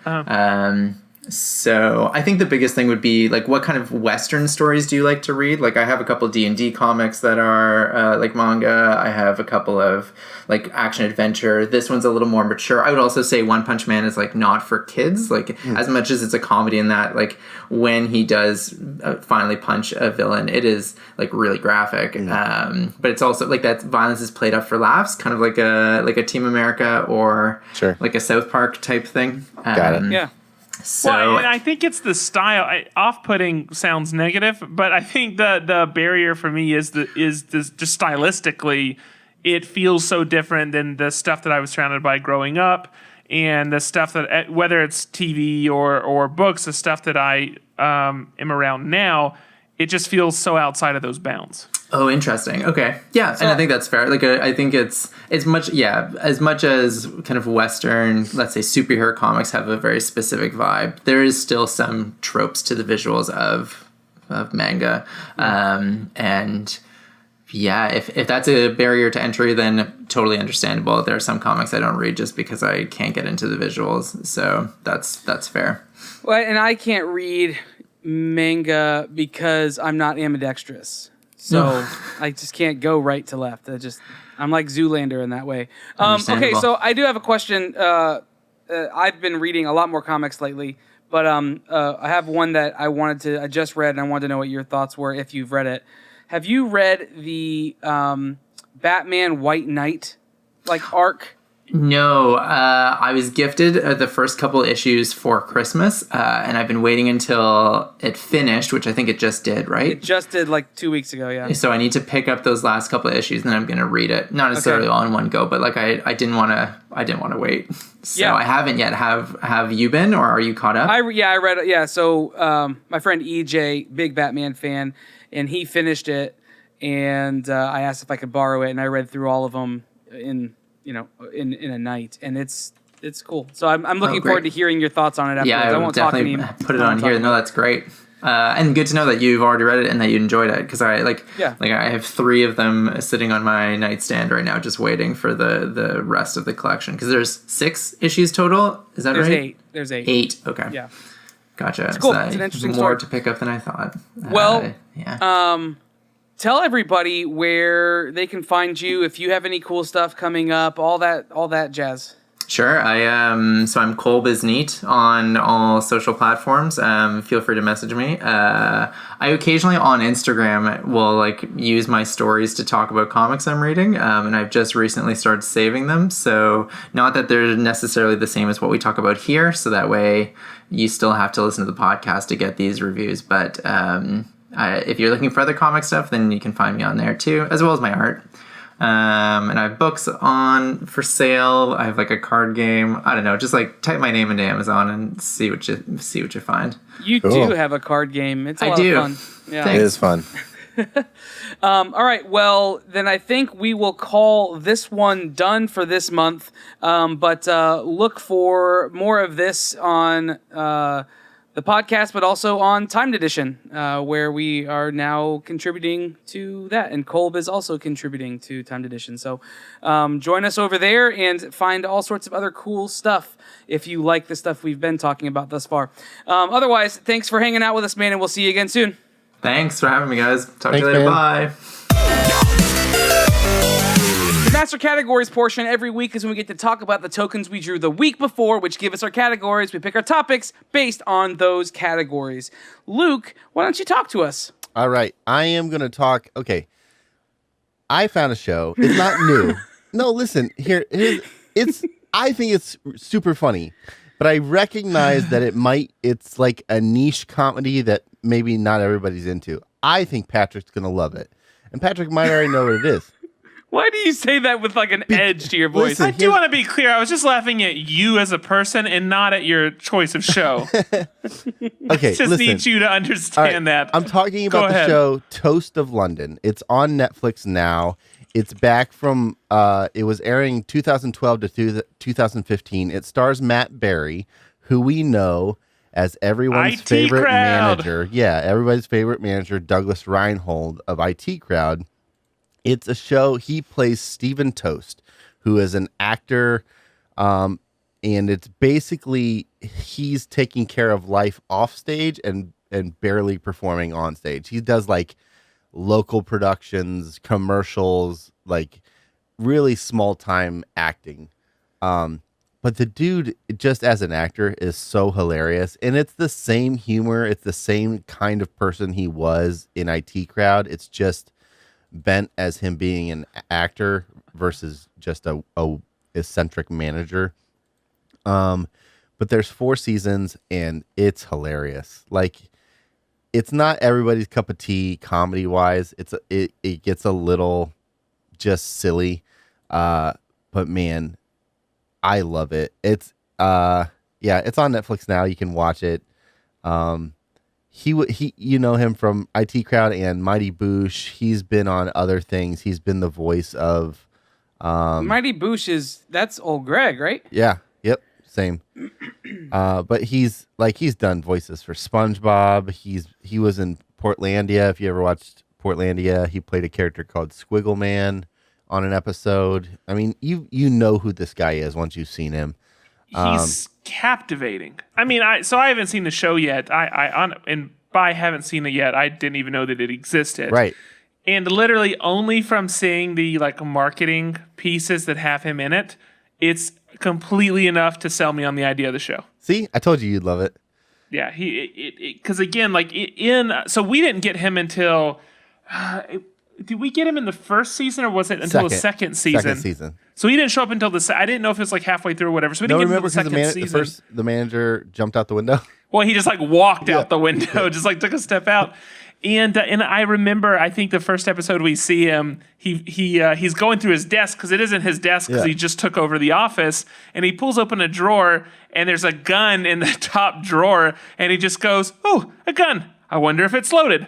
So I think the biggest thing would be like, what kind of Western stories do you like to read? Like I have a couple D&D comics that are like manga. I have a couple of like action adventure. This one's a little more mature. I would also say One Punch Man is like not for kids. Like as much as it's a comedy in that, like when he does finally punch a villain, it is like really graphic. But it's also like that violence is played up for laughs, kind of like a Team America or like a South Park type thing. Got it. Yeah. So Well, and I think it's the style. Off-putting sounds negative, but I think the barrier for me is just stylistically, it feels so different than the stuff that I was surrounded by growing up, and the stuff that, whether it's TV or books, the stuff that I am around now, it just feels so outside of those bounds. Oh, interesting. Okay. Yeah, and I think that's fair. Like, I think it's as much as kind of Western, let's say, superhero comics have a very specific vibe, there is still some tropes to the visuals of manga. And yeah, if that's a barrier to entry, then totally understandable. There are some comics I don't read just because I can't get into the visuals. So that's fair. Well, and I can't read manga because I'm not ambidextrous. So I just can't go right to left. I'm like Zoolander in that way. Okay, so I do have a question. I've been reading a lot more comics lately, but I have one that I just read, and I wanted to know what your thoughts were if you've read it. Have you read the Batman White Knight arc? No, I was gifted the first couple issues for Christmas, and I've been waiting until it finished, which I think it just did, right? It just did 2 weeks ago, yeah. So I need to pick up those last couple of issues, and then I'm going to read it. Not necessarily all in one go, but I didn't want to wait. So I haven't yet. Have you been, or are you caught up? I read it. Yeah, so my friend EJ, big Batman fan, and he finished it, and I asked if I could borrow it, and I read through all of them in a night, and it's cool. So I'm looking forward to hearing your thoughts on it afterwards. Yeah, I won't definitely put it on here. No, that's great. And good to know that you've already read it and that you enjoyed it, because I have 3 of them sitting on my nightstand right now, just waiting for the rest of the collection. Because there's 6 issues total. Is that There's right? 8. There's 8. 8. Okay. Yeah. Gotcha. It's cool. So It's an interesting more story. to pick up than I thought. Well, yeah. Tell everybody where they can find you, if you have any cool stuff coming up, all that jazz. Sure. So I'm Kolb is Neat on all social platforms. Feel free to message me. I occasionally on Instagram will use my stories to talk about comics I'm reading. And I've just recently started saving them. So not that they're necessarily the same as what we talk about here. So that way you still have to listen to the podcast to get these reviews. But, if you're looking for other comic stuff, then you can find me on there too, as well as my art. And I have books on for sale. I have a card game. I don't know. Just type my name into Amazon and see what you find. You do have a card game. It's a lot of fun. Yeah. It is fun. All right. Well, then I think we will call this one done for this month. But look for more of this on the podcast, but also on Timed Edition, where we are now contributing to that. And Kolb is also contributing to Timed Edition. So join us over there and find all sorts of other cool stuff if you like the stuff we've been talking about thus far. Otherwise, thanks for hanging out with us, man, and we'll see you again soon. Thanks for having me, guys. Talk to you later. Man. Bye. The Master Categories portion every week is when we get to talk about the tokens we drew the week before, which give us our categories. We pick our topics based on those categories. Luke, why don't you talk to us? All right. I am going to talk. Okay. I found a show. It's not new. No, listen. I think it's super funny, but I recognize that it's like a niche comedy that maybe not everybody's into. I think Patrick's going to love it. And Patrick might already know what it is. Why do you say that with an edge to your voice? Listen, I do want to be clear. I was just laughing at you as a person and not at your choice of show. Okay, Just listen. need you to understand that. I'm talking about the show Toast of London. It's on Netflix now. It's back from, it was airing 2012 to 2015. It stars Matt Berry, who we know as everyone's IT favorite Crowd. manager. Yeah, everybody's favorite manager, Douglas Reinhold of IT Crowd. It's a show. He plays Stephen Toast, who is an actor, and it's basically he's taking care of life off stage and barely performing on stage. He does local productions, commercials, really small time acting. But the dude, just as an actor, is so hilarious, and it's the same humor. It's the same kind of person he was in IT Crowd. It's just bent as him being an actor versus just a eccentric manager. but there's 4 seasons and it's hilarious. Like, it's not everybody's cup of tea comedy wise. It gets a little just silly, but man, I love it. It's it's on Netflix now. You can watch it. He you know him from IT Crowd and Mighty Boosh. He's been on other things. He's been the voice of Mighty Boosh that's old Greg, right? Yeah. Yep. Same. But he's done voices for SpongeBob. He was in Portlandia. If you ever watched Portlandia, he played a character called Squiggle Man on an episode. I mean, you know who this guy is once you've seen him. He's captivating. I mean, I haven't seen the show yet. And by haven't seen it yet, I didn't even know that it existed. Right. And literally only from seeing the like marketing pieces that have him in it, it's completely enough to sell me on the idea of the show. See, I told you you'd love it. Yeah, because again, so we didn't get him until. Did we get him in the first season or was it until the second season? Second season. So he didn't show up until I didn't know if it was like halfway through or whatever. So we didn't get him until the second season. The manager jumped out the window. Well, he just like walked out the window, just like took a step out. And I remember, I think the first episode we see him, he's going through his desk because it isn't his desk because he just took over the office, and he pulls open a drawer and there's a gun in the top drawer, and he just goes, "Oh, a gun! I wonder if it's loaded."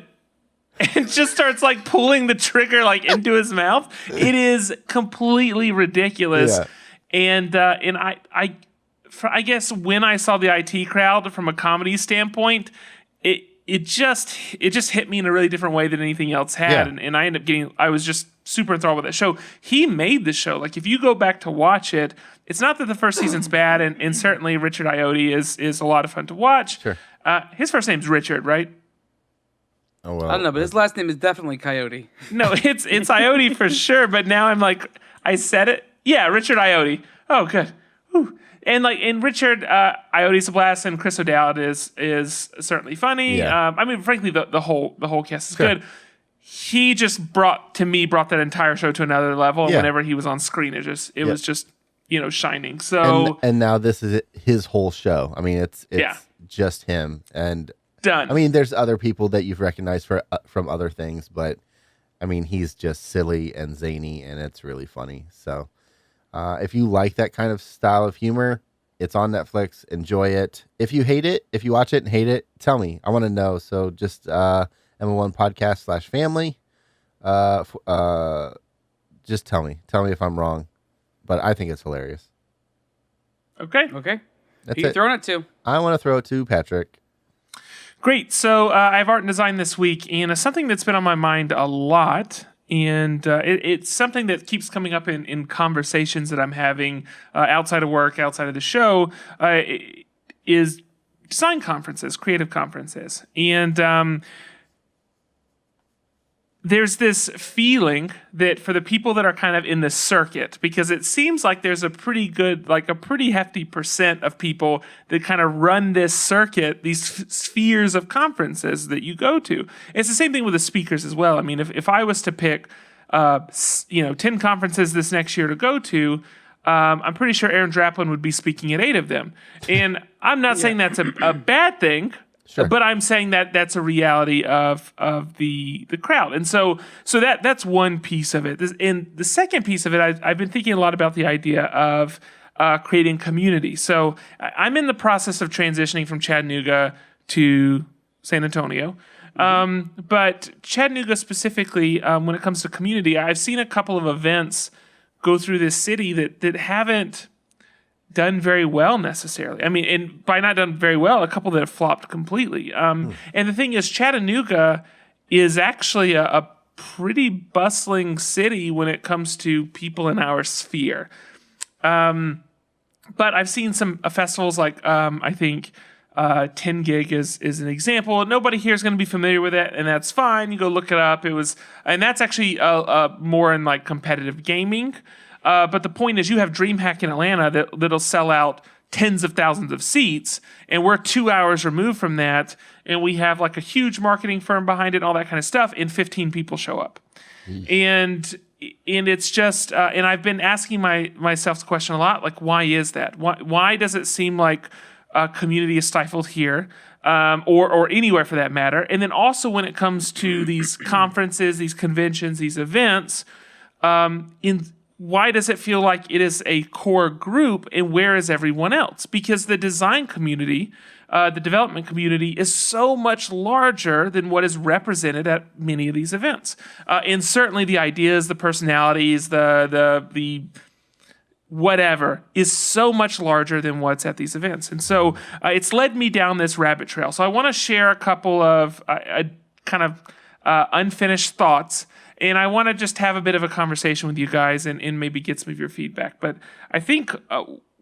And just starts like pulling the trigger like into his mouth. It is completely ridiculous. Yeah. And I guess when I saw the IT Crowd from a comedy standpoint, it just hit me in a really different way than anything else had. Yeah. And I was just super enthralled with that show. He made the show. Like if you go back to watch it, it's not that the first season's bad, and certainly Richard Ayoade is a lot of fun to watch. Sure. His first name's Richard, right? Oh, well, I don't know, but his last name is definitely Coyote. No, it's Ayoade for sure. But now I'm like, I said it. Yeah, Richard Ayoade. Oh, good. Whew. And Richard Ayoade's a blast, and Chris O'Dowd is certainly funny. Yeah. I mean, frankly, the whole cast is good. He just brought that entire show to another level. Yeah. Whenever he was on screen, it was just shining. So and now this is his whole show. I mean, it's just him. And done. I mean, there's other people that you've recognized from other things, but I mean, he's just silly and zany, and it's really funny. So if you like that kind of style of humor, it's on Netflix. Enjoy it. If you hate it, if you watch it and hate it, tell me. I want to know. So just MO1 podcast/family. Just tell me. Tell me if I'm wrong. But I think it's hilarious. Okay. That's Who you it. throwing it to? I want to throw it to Patrick. Great. So I have art and design this week, and it's something that's been on my mind a lot. And it's something that keeps coming up in conversations that I'm having outside of work, outside of the show, is design conferences, creative conferences. And there's this feeling that for the people that are kind of in the circuit, because it seems like there's a pretty hefty percent of people that kind of run this circuit, these spheres of conferences that you go to. It's the same thing with the speakers as well. I mean, if I was to pick, 10 conferences this next year to go to, I'm pretty sure Aaron Draplin would be speaking at 8 of them. And I'm not saying that's a bad thing. Sure. But I'm saying that that's a reality of the crowd, and so that's one piece of it. And the second piece of it, I've been thinking a lot about the idea of creating community. So I'm in the process of transitioning from Chattanooga to San Antonio, but Chattanooga specifically, when it comes to community, I've seen a couple of events go through this city that haven't done very well necessarily. I mean, and by not done very well, a couple that have flopped completely. And the thing is, Chattanooga is actually a pretty bustling city when it comes to people in our sphere. But I've seen some festivals like I think 10 Gig is an example. Nobody here is going to be familiar with it, and that's fine. You go look it up. And that's actually more in like competitive gaming. But the point is, you have DreamHack in Atlanta that'll sell out tens of thousands of seats, and we're 2 hours removed from that, and we have like a huge marketing firm behind it and all that kind of stuff, and 15 people show up. And it's just, and I've been asking myself the question a lot, like, why is that? Why does it seem like community is stifled here, or anywhere for that matter. And then also when it comes to these conferences, these conventions, these events, why does it feel like it is a core group, and where is everyone else? Because the design community, the development community, is so much larger than what is represented at many of these events. And certainly the ideas, the personalities, the whatever is so much larger than what's at these events. And so it's led me down this rabbit trail. So I want to share a couple of kind of unfinished thoughts. And I want to just have a bit of a conversation with you guys and maybe get some of your feedback. But I think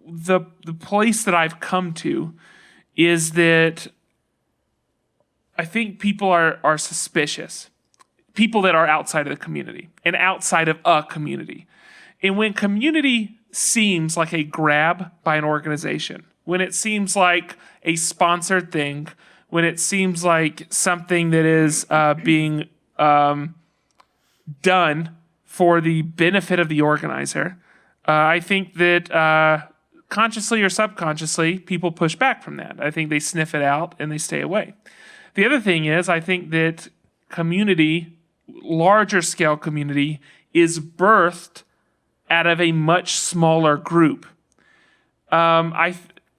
the place that I've come to is that I think people are suspicious. People that are outside of the community and outside of a community. And when community seems like a grab by an organization, when it seems like a sponsored thing, when it seems like something that is being done for the benefit of the organizer, I think that consciously or subconsciously, people push back from that. I think they sniff it out and they stay away. The other thing is, I think that community, larger scale community, is birthed out of a much smaller group.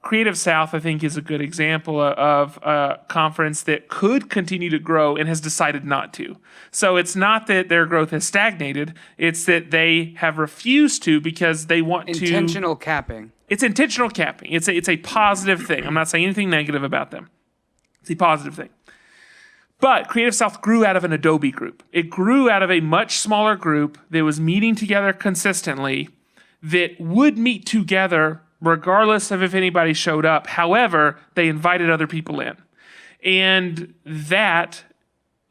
Creative South, I think, is a good example of a conference that could continue to grow and has decided not to. So it's not that their growth has stagnated. It's that they have refused to because they want to... Intentional capping. It's intentional capping. It's a positive thing. I'm not saying anything negative about them. It's a positive thing. But Creative South grew out of an Adobe group. It grew out of a much smaller group that was meeting together consistently, that would meet together regardless of if anybody showed up. However, they invited other people in. And that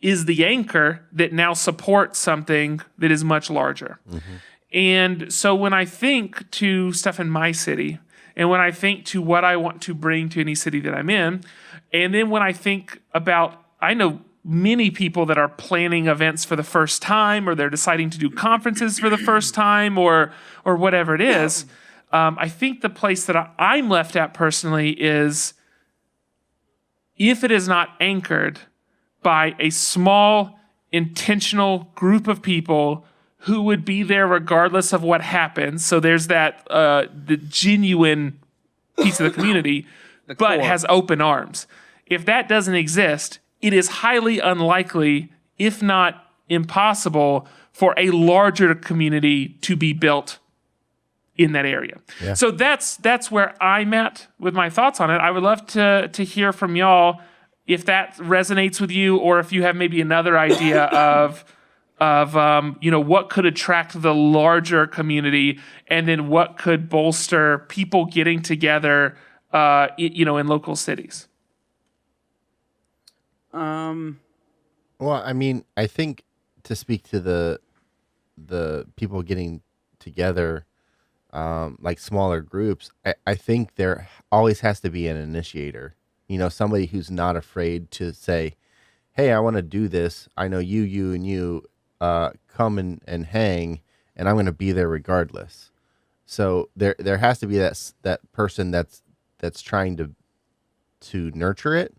is the anchor that now supports something that is much larger. Mm-hmm. And so when I think to stuff in my city, and when I think to what I want to bring to any city that I'm in, and then when I think about, I know many people that are planning events for the first time, or they're deciding to do conferences for the first time, or whatever it is, I think the place that I'm left at personally is, if it is not anchored by a small, intentional group of people who would be there regardless of what happens. So there's that the genuine piece of the community, but has open arms. If that doesn't exist, it is highly unlikely, if not impossible, for a larger community to be built in that area. Yeah. So that's where I'm at with my thoughts on it. I would love to hear from y'all if that resonates with you, or if you have maybe another idea of what could attract the larger community, and then what could bolster people getting together in local cities. Well, I mean, I think, to speak to the people getting together, like smaller groups, I think there always has to be an initiator. Somebody who's not afraid to say, hey, I want to do this. I know you, and you come and hang, and I'm going to be there regardless. So there has to be that person that's trying to nurture it,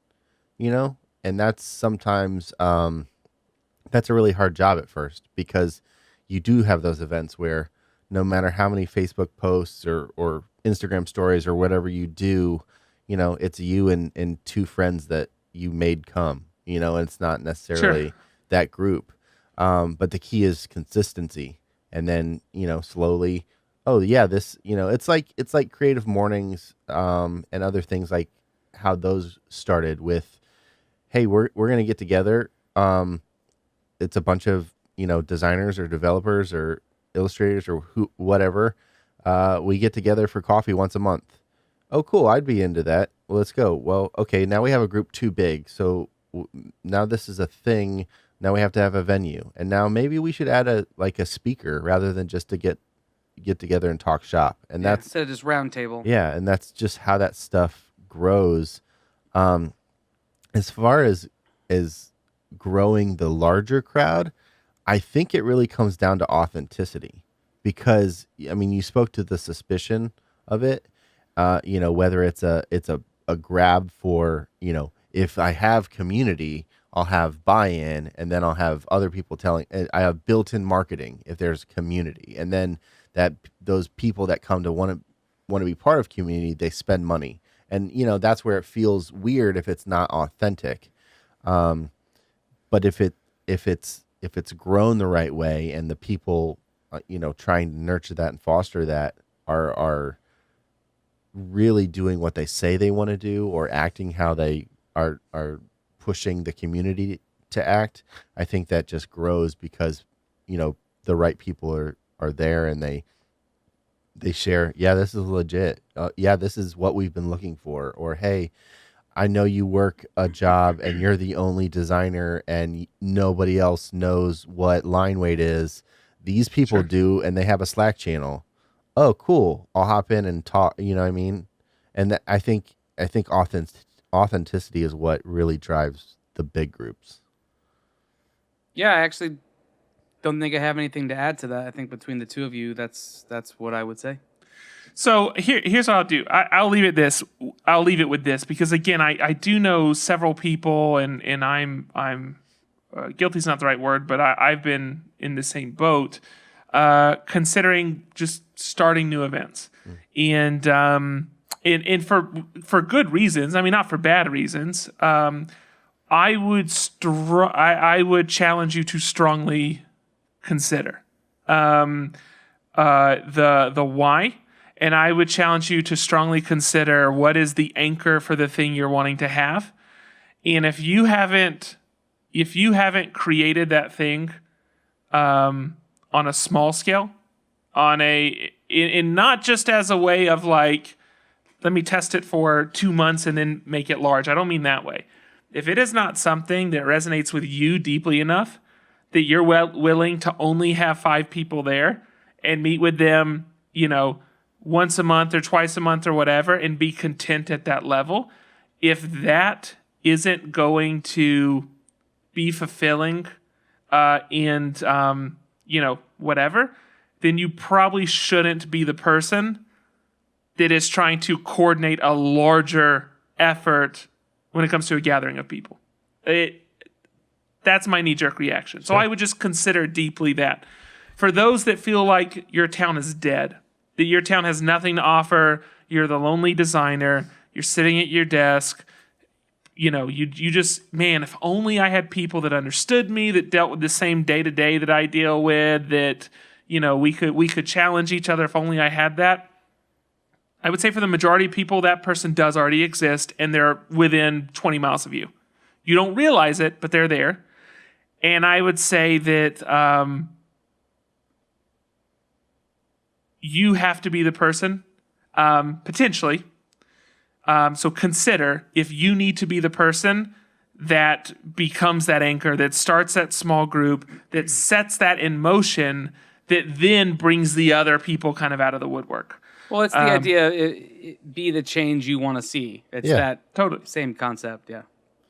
and that's sometimes that's a really hard job at first, because you do have those events where no matter how many Facebook posts or Instagram stories or whatever you do, it's you and two friends that you made come, and it's not necessarily that group. But the key is consistency. And then, slowly, oh yeah, this, it's like creative mornings, and other things, like how those started with, hey, we're going to get together. It's a bunch of, designers or developers or illustrators or whatever. We get together for coffee once a month. Oh, cool. I'd be into that. Well, let's go. Well, okay. Now we have a group too big. So now this is a thing. Now we have to have a venue. And now maybe we should add a speaker rather than just to get together and talk shop. And that's instead of just round table. Yeah. And that's just how that stuff grows. As far as growing the larger crowd, I think it really comes down to authenticity, because, I mean, you spoke to the suspicion of it, whether it's a a grab for, if I have community, I'll have buy-in, and then I'll have other people telling. I have built-in marketing if there's community, and then that those people that come to want to be part of community, they spend money, and that's where it feels weird if it's not authentic. But if it's grown the right way, and the people trying to nurture that and foster that are really doing what they say they want to do, or acting how they are pushing the community to act, I think that just grows because the right people are there, and they share, yeah, this is legit, yeah, this is what we've been looking for, or hey, I know you work a job and you're the only designer and nobody else knows what line weight is. These people do, and they have a Slack channel. Oh, cool. I'll hop in and talk, you know what I mean? And I think authenticity is what really drives the big groups. Yeah, I actually don't think I have anything to add to that. I think between the two of you, that's what I would say. So here's what I'll do. I'll leave it with this because again, I do know several people, and I'm guilty is not the right word, but I've been in the same boat, considering just starting new events, and for good reasons. I mean, not for bad reasons. I would challenge you to strongly consider the why. And I would challenge you to strongly consider what is the anchor for the thing you're wanting to have. And if you haven't created that thing on a small scale, in not just as a way of like, let me test it for 2 months and then make it large. I don't mean that way. If it is not something that resonates with you deeply enough that you're willing to only have 5 people there and meet with them, once a month or twice a month or whatever, and be content at that level. If that isn't going to be fulfilling and whatever, then you probably shouldn't be the person that is trying to coordinate a larger effort when it comes to a gathering of people. That's my knee-jerk reaction. So I would just consider deeply that. For those that feel like your town is dead, that your town has nothing to offer, you're the lonely designer, you're sitting at your desk, you just, man, if only I had people that understood me, that dealt with the same day-to-day that I deal with, that, we could challenge each other, if only I had that. I would say for the majority of people, that person does already exist, and they're within 20 miles of you. You don't realize it, but they're there. And I would say that you have to be the person, potentially. So consider if you need to be the person that becomes that anchor, that starts that small group, that sets that in motion, that then brings the other people kind of out of the woodwork. Well, it's the idea, be the change you want to see. It's that totally same concept, yeah.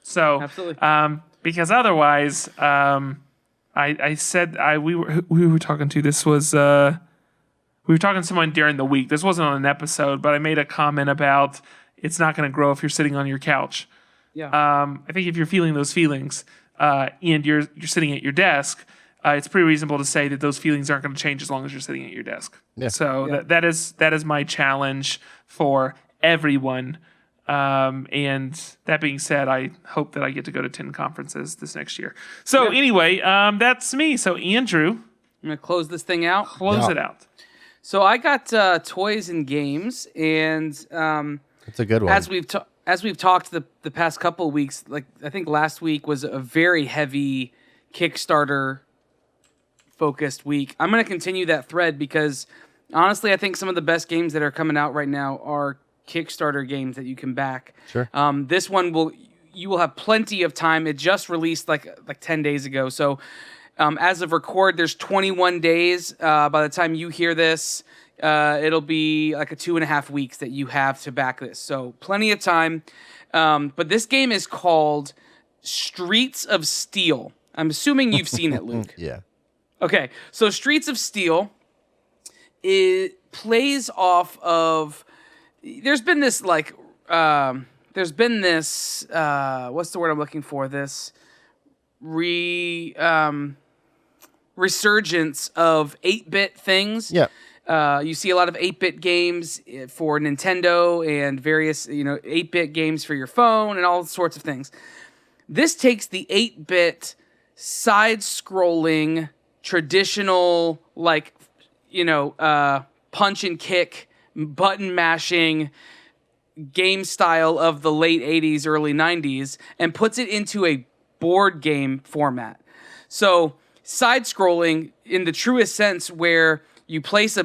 So, absolutely. Because otherwise, I said we were talking to, this was we were talking to someone during the week. This wasn't on an episode, but I made a comment about it's not going to grow if you're sitting on your couch. Yeah. I think if you're feeling those feelings and you're sitting at your desk, it's pretty reasonable to say that those feelings aren't going to change as long as you're sitting at your desk. Yeah. So that is my challenge for everyone. And that being said, I hope that I get to go to 10 conferences this next year. So anyway, that's me. So Andrew, I'm going to close this thing out. Close it out. So I got toys and games, and That's a good one. as we've talked the past couple of weeks, like I think last week was a very heavy Kickstarter focused week. I'm going to continue that thread because honestly, I think some of the best games that are coming out right now are Kickstarter games that you can back. Sure. This one you will have plenty of time. It just released like 10 days ago. So as of record, there's 21 days. By the time you hear this, it'll be like a 2.5 weeks that you have to back this. So plenty of time. But this game is called Streets of Steel. I'm assuming you've seen it, Luke. Yeah. Okay, so Streets of Steel, it plays off of. There's been this there's been this what's the word I'm looking for? This resurgence of 8-bit things. Yeah. You see a lot of 8-bit games for Nintendo and various 8-bit games for your phone and all sorts of things. This takes the 8-bit side-scrolling traditional punch and kick button mashing game style of the late 80s, early 90s, and puts it into a board game format. So side-scrolling in the truest sense, where you place a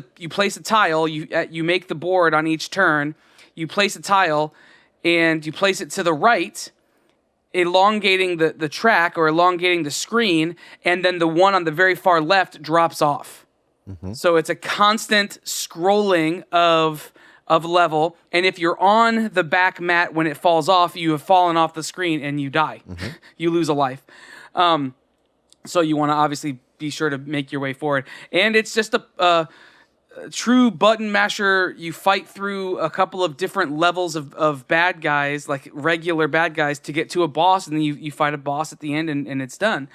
tile, you make the board on each turn, you place a tile, and you place it to the right, elongating the track or elongating the screen, and then the one on the very far left drops off. Mm-hmm. So it's a constant scrolling of level, and if you're on the back mat when it falls off, you have fallen off the screen and you die. Mm-hmm. You lose a life. So you want to obviously be sure to make your way forward. And it's just a true button masher. You fight through a couple of different levels of bad guys, like regular bad guys, to get to a boss, and then you fight a boss at the end, and it's done.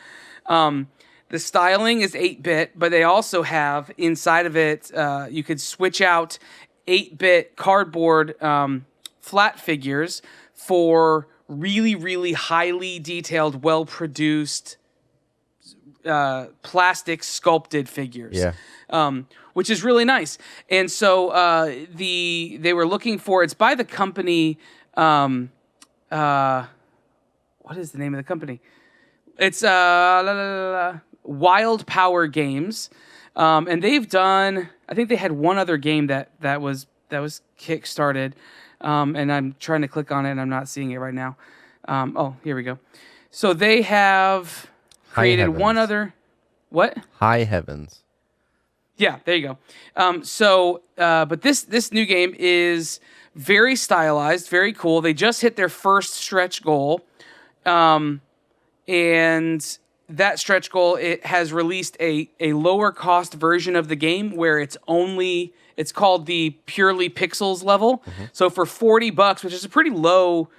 The styling is 8-bit, but they also have inside of it, you could switch out 8-bit cardboard flat figures for really, really highly detailed, well-produced plastic sculpted figures. Yeah. Which is really nice. And so they were looking for, it's by the company, what is the name of the company? It's Wild Power Games. And they've done, I think they had one other game that was kickstarted. And I'm trying to click on it and I'm not seeing it right now. Here we go. So they have created one other, what? High Heavens. Yeah, there you go. But this new game is very stylized, very cool. They just hit their first stretch goal. And that stretch goal, it has released a lower cost version of the game where it's called the purely pixels level. Mm-hmm. So for $40, which is a pretty low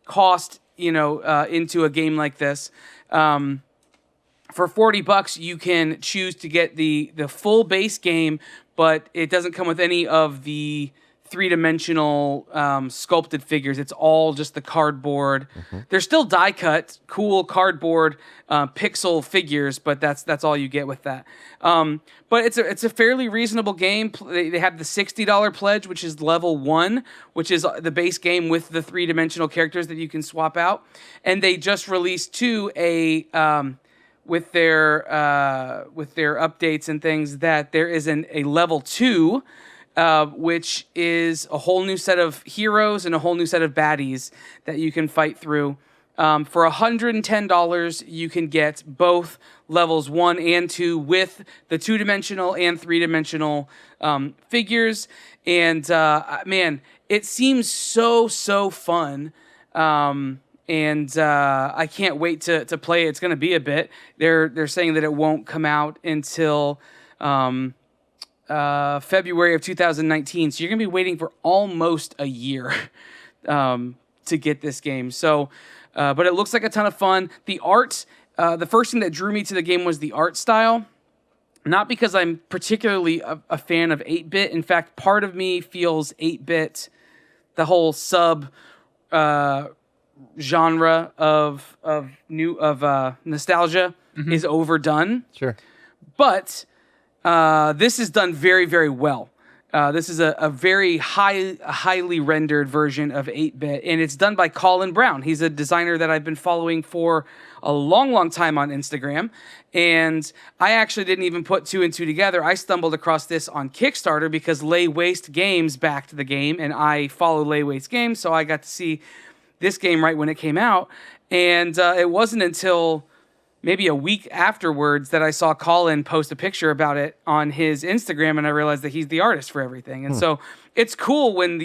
cost, into a game like this, for $40, you can choose to get the full base game, but it doesn't come with any of the three-dimensional sculpted figures. It's all just the cardboard. Mm-hmm. They're still die-cut, cool cardboard pixel figures, but that's all you get with that. But it's a fairly reasonable game. They have the $60 pledge, which is level 1, which is the base game with the three-dimensional characters that you can swap out. And they just released 2 with their updates and things, that there is a level 2, which is a whole new set of heroes and a whole new set of baddies that you can fight through. For $110, you can get both levels 1 and 2 with the 2-dimensional and 3-dimensional figures. And man, it seems so fun. And I can't wait to play it. It's going to be a bit. They're saying that it won't come out until February of 2019. So you're going to be waiting for almost a year to get this game. So, but it looks like a ton of fun. The art, the first thing that drew me to the game was the art style. Not because I'm particularly a fan of 8-bit. In fact, part of me feels 8-bit, the whole sub genre of nostalgia, mm-hmm. is overdone. Sure. But this is done very, very well. This is a very highly rendered version of 8-bit, and it's done by Colin Brown. He's a designer that I've been following for a long time on Instagram, and I actually didn't even put 2 and 2 together. I stumbled across this on Kickstarter because Lay Waste Games backed the game, and I follow Lay Waste Games, so I got to see this game right when it came out, and it wasn't until maybe a week afterwards that I saw Colin post a picture about it on his Instagram, and I realized that he's the artist for everything. And so it's cool when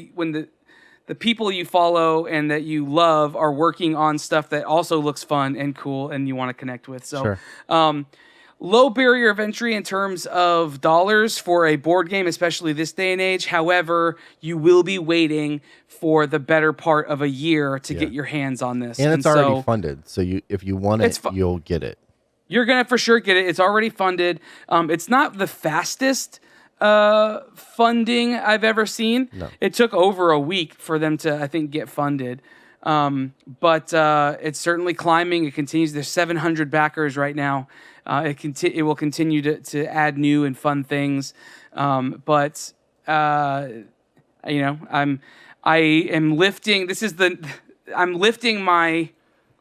the people you follow and that you love are working on stuff that also looks fun and cool and you want to connect with. So sure. low barrier of entry in terms of dollars for a board game, especially this day and age. However, you will be waiting for the better part of a year to get your hands on this. And it's already funded. So if you want it, you'll get it. You're going to for sure get it. It's already funded. It's not the fastest funding I've ever seen. No. It took over a week for them to, I think, get funded. But it's certainly climbing. It continues. There's 700 backers right now. It will continue to add new and fun things. But I am lifting. I'm lifting my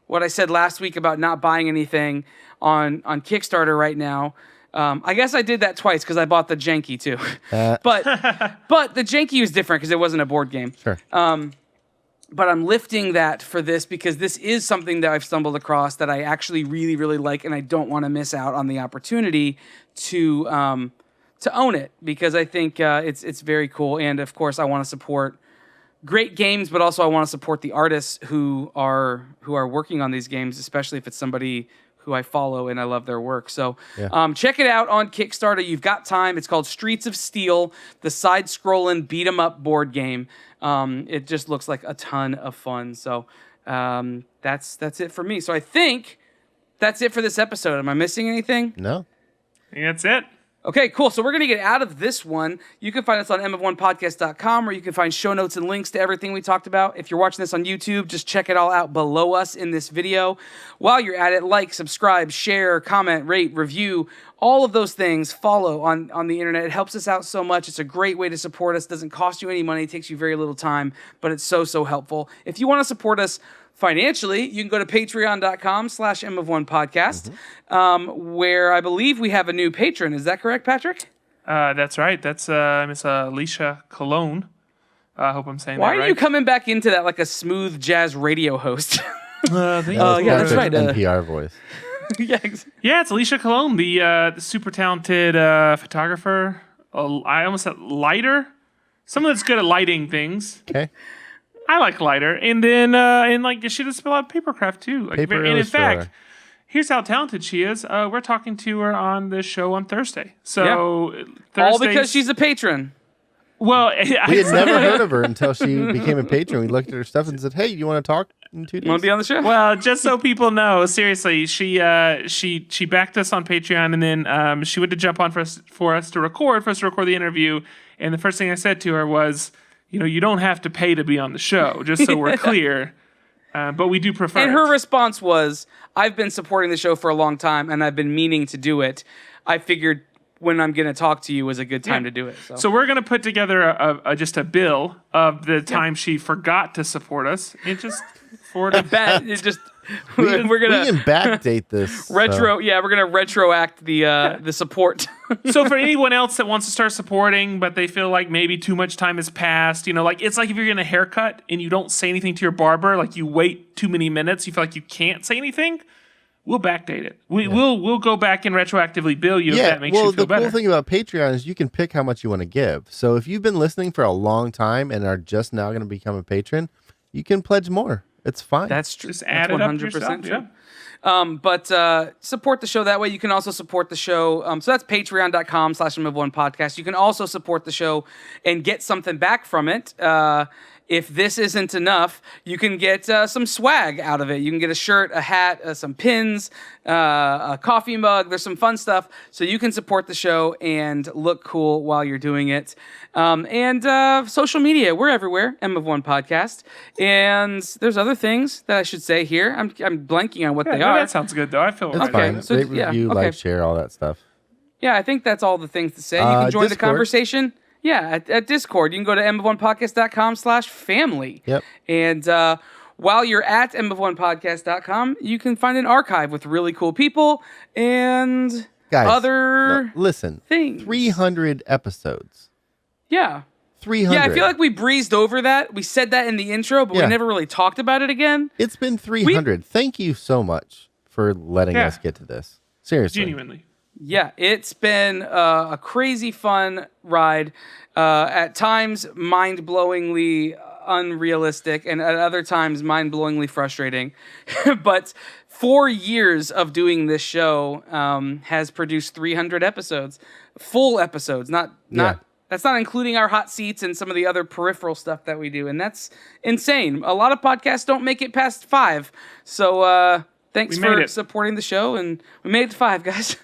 what I said last week about not buying anything on Kickstarter right now. I guess I did that twice because I bought the Janky too. But the Janky was different because it wasn't a board game. Sure. But I'm lifting that for this because this is something that I've stumbled across that I actually really, really like, and I don't want to miss out on the opportunity to own it because I think it's very cool. And of course, I want to support great games, but also I want to support the artists who are working on these games, especially if it's somebody who I follow and I love their work. So check it out on Kickstarter. You've got time. It's called Streets of Steel, the side-scrolling beat-em-up board game. It just looks like a ton of fun. So that's it for me. So I think that's it for this episode. Am I missing anything? No. I think that's it. Okay, cool. So we're going to get out of this one. You can find us on mof1podcast.com, where you can find show notes and links to everything we talked about. If you're watching this on YouTube, just check it all out below us in this video. While you're at it, like, subscribe, share, comment, rate, review, all of those things. Follow on the internet. It helps us out so much. It's a great way to support us. It doesn't cost you any money. It takes you very little time, but it's so helpful. If you want to support us financially, you can go to patreon.com/mof1podcast, where I believe we have a new patron. Is that correct, Patrick? That's right. That's Miss Alicia Cologne. I hope I'm saying that right. Why are you coming back into that like a smooth jazz radio host? Yeah, that's right. NPR voice. Yeah, it's Alicia Cologne, the super talented photographer. I almost said lighter. Someone that's good at lighting things. Okay. I like lighter, and then she does a lot of papercraft too. In fact, here's how talented she is. We're talking to her on this show on Thursday. So all because she's a patron. Well, we had never heard of her until she became a patron. We looked at her stuff and said, "Hey, you want to talk in 2 days? Want to be on the show?" Well, just so people know, seriously, she backed us on Patreon, and then she went to jump on for us to record the interview. And the first thing I said to her was, you don't have to pay to be on the show, just so we're clear. But we do prefer And her response was, I've been supporting the show for a long time, and I've been meaning to do it. I figured when I'm going to talk to you was a good time to do it. So we're going to put together just a bill of the time she forgot to support us. And just forward it. We can backdate this. We're gonna retroact the support. So for anyone else that wants to start supporting, but they feel like maybe too much time has passed, it's like if you're getting a haircut and you don't say anything to your barber, like you wait too many minutes, you feel like you can't say anything. We'll backdate it. We'll go back and retroactively bill you if that makes you feel better. The cool thing about Patreon is you can pick how much you want to give. So if you've been listening for a long time and are just now going to become a patron, you can pledge more. It's fine. That's true. Just add it up yourself. True. But support the show that way. You can also support the show. So that's patreon.com/mof1podcast. You can also support the show and get something back from it. If this isn't enough, you can get some swag out of it. You can get a shirt, a hat, some pins, a coffee mug. There's some fun stuff. So you can support the show and look cool while you're doing it. And social media, we're everywhere, M of One Podcast. And there's other things that I should say here. I'm blanking on what they are. That sounds good, though. I feel it's fine. So, rate, review, like, share, all that stuff. Yeah, I think that's all the things to say. You can join the conversation. Yeah, at Discord. You can go to mof1podcast.com/family. Yep. And while you're at mof1podcast.com, you can find an archive with really cool people and other listen, things. 300 episodes. Yeah. 300. Yeah, I feel like we breezed over that. We said that in the intro, but we never really talked about it again. It's been 300. Thank you so much for letting us get to this. Seriously. Genuinely. Yeah, it's been a crazy fun ride. At times, mind-blowingly unrealistic and at other times mind-blowingly frustrating. But 4 years of doing this show has produced 300 episodes, full episodes, not that's not including our hot seats and some of the other peripheral stuff that we do. And that's insane. A lot of podcasts don't make it past 5. So thanks for supporting the show. And we made it to 5, guys.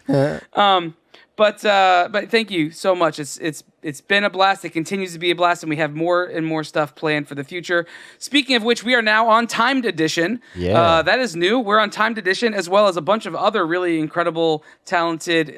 But thank you so much. It's been a blast. It continues to be a blast, and we have more and more stuff planned for the future. Speaking of which, we are now on Timed Edition. Yeah. That is new. We're on Timed Edition, as well as a bunch of other really incredible, talented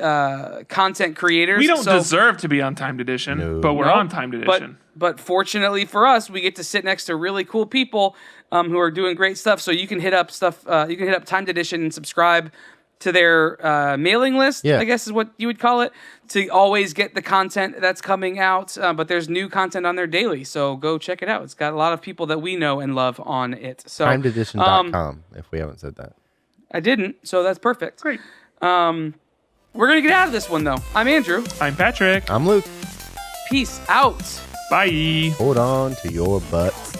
content creators. We don't deserve to be on Timed Edition, but we're on Timed Edition. But fortunately for us, we get to sit next to really cool people who are doing great stuff. So you can hit up stuff. You can hit up Timed Edition and subscribe to their mailing list, I guess is what you would call it, to always get the content that's coming out. But there's new content on there daily, so go check it out. It's got a lot of people that we know and love on it. So timededition.com, if we haven't said that. I didn't, so that's perfect. Great. We're going to get out of this one, though. I'm Andrew. I'm Patrick. I'm Luke. Peace out. Bye. Hold on to your butts.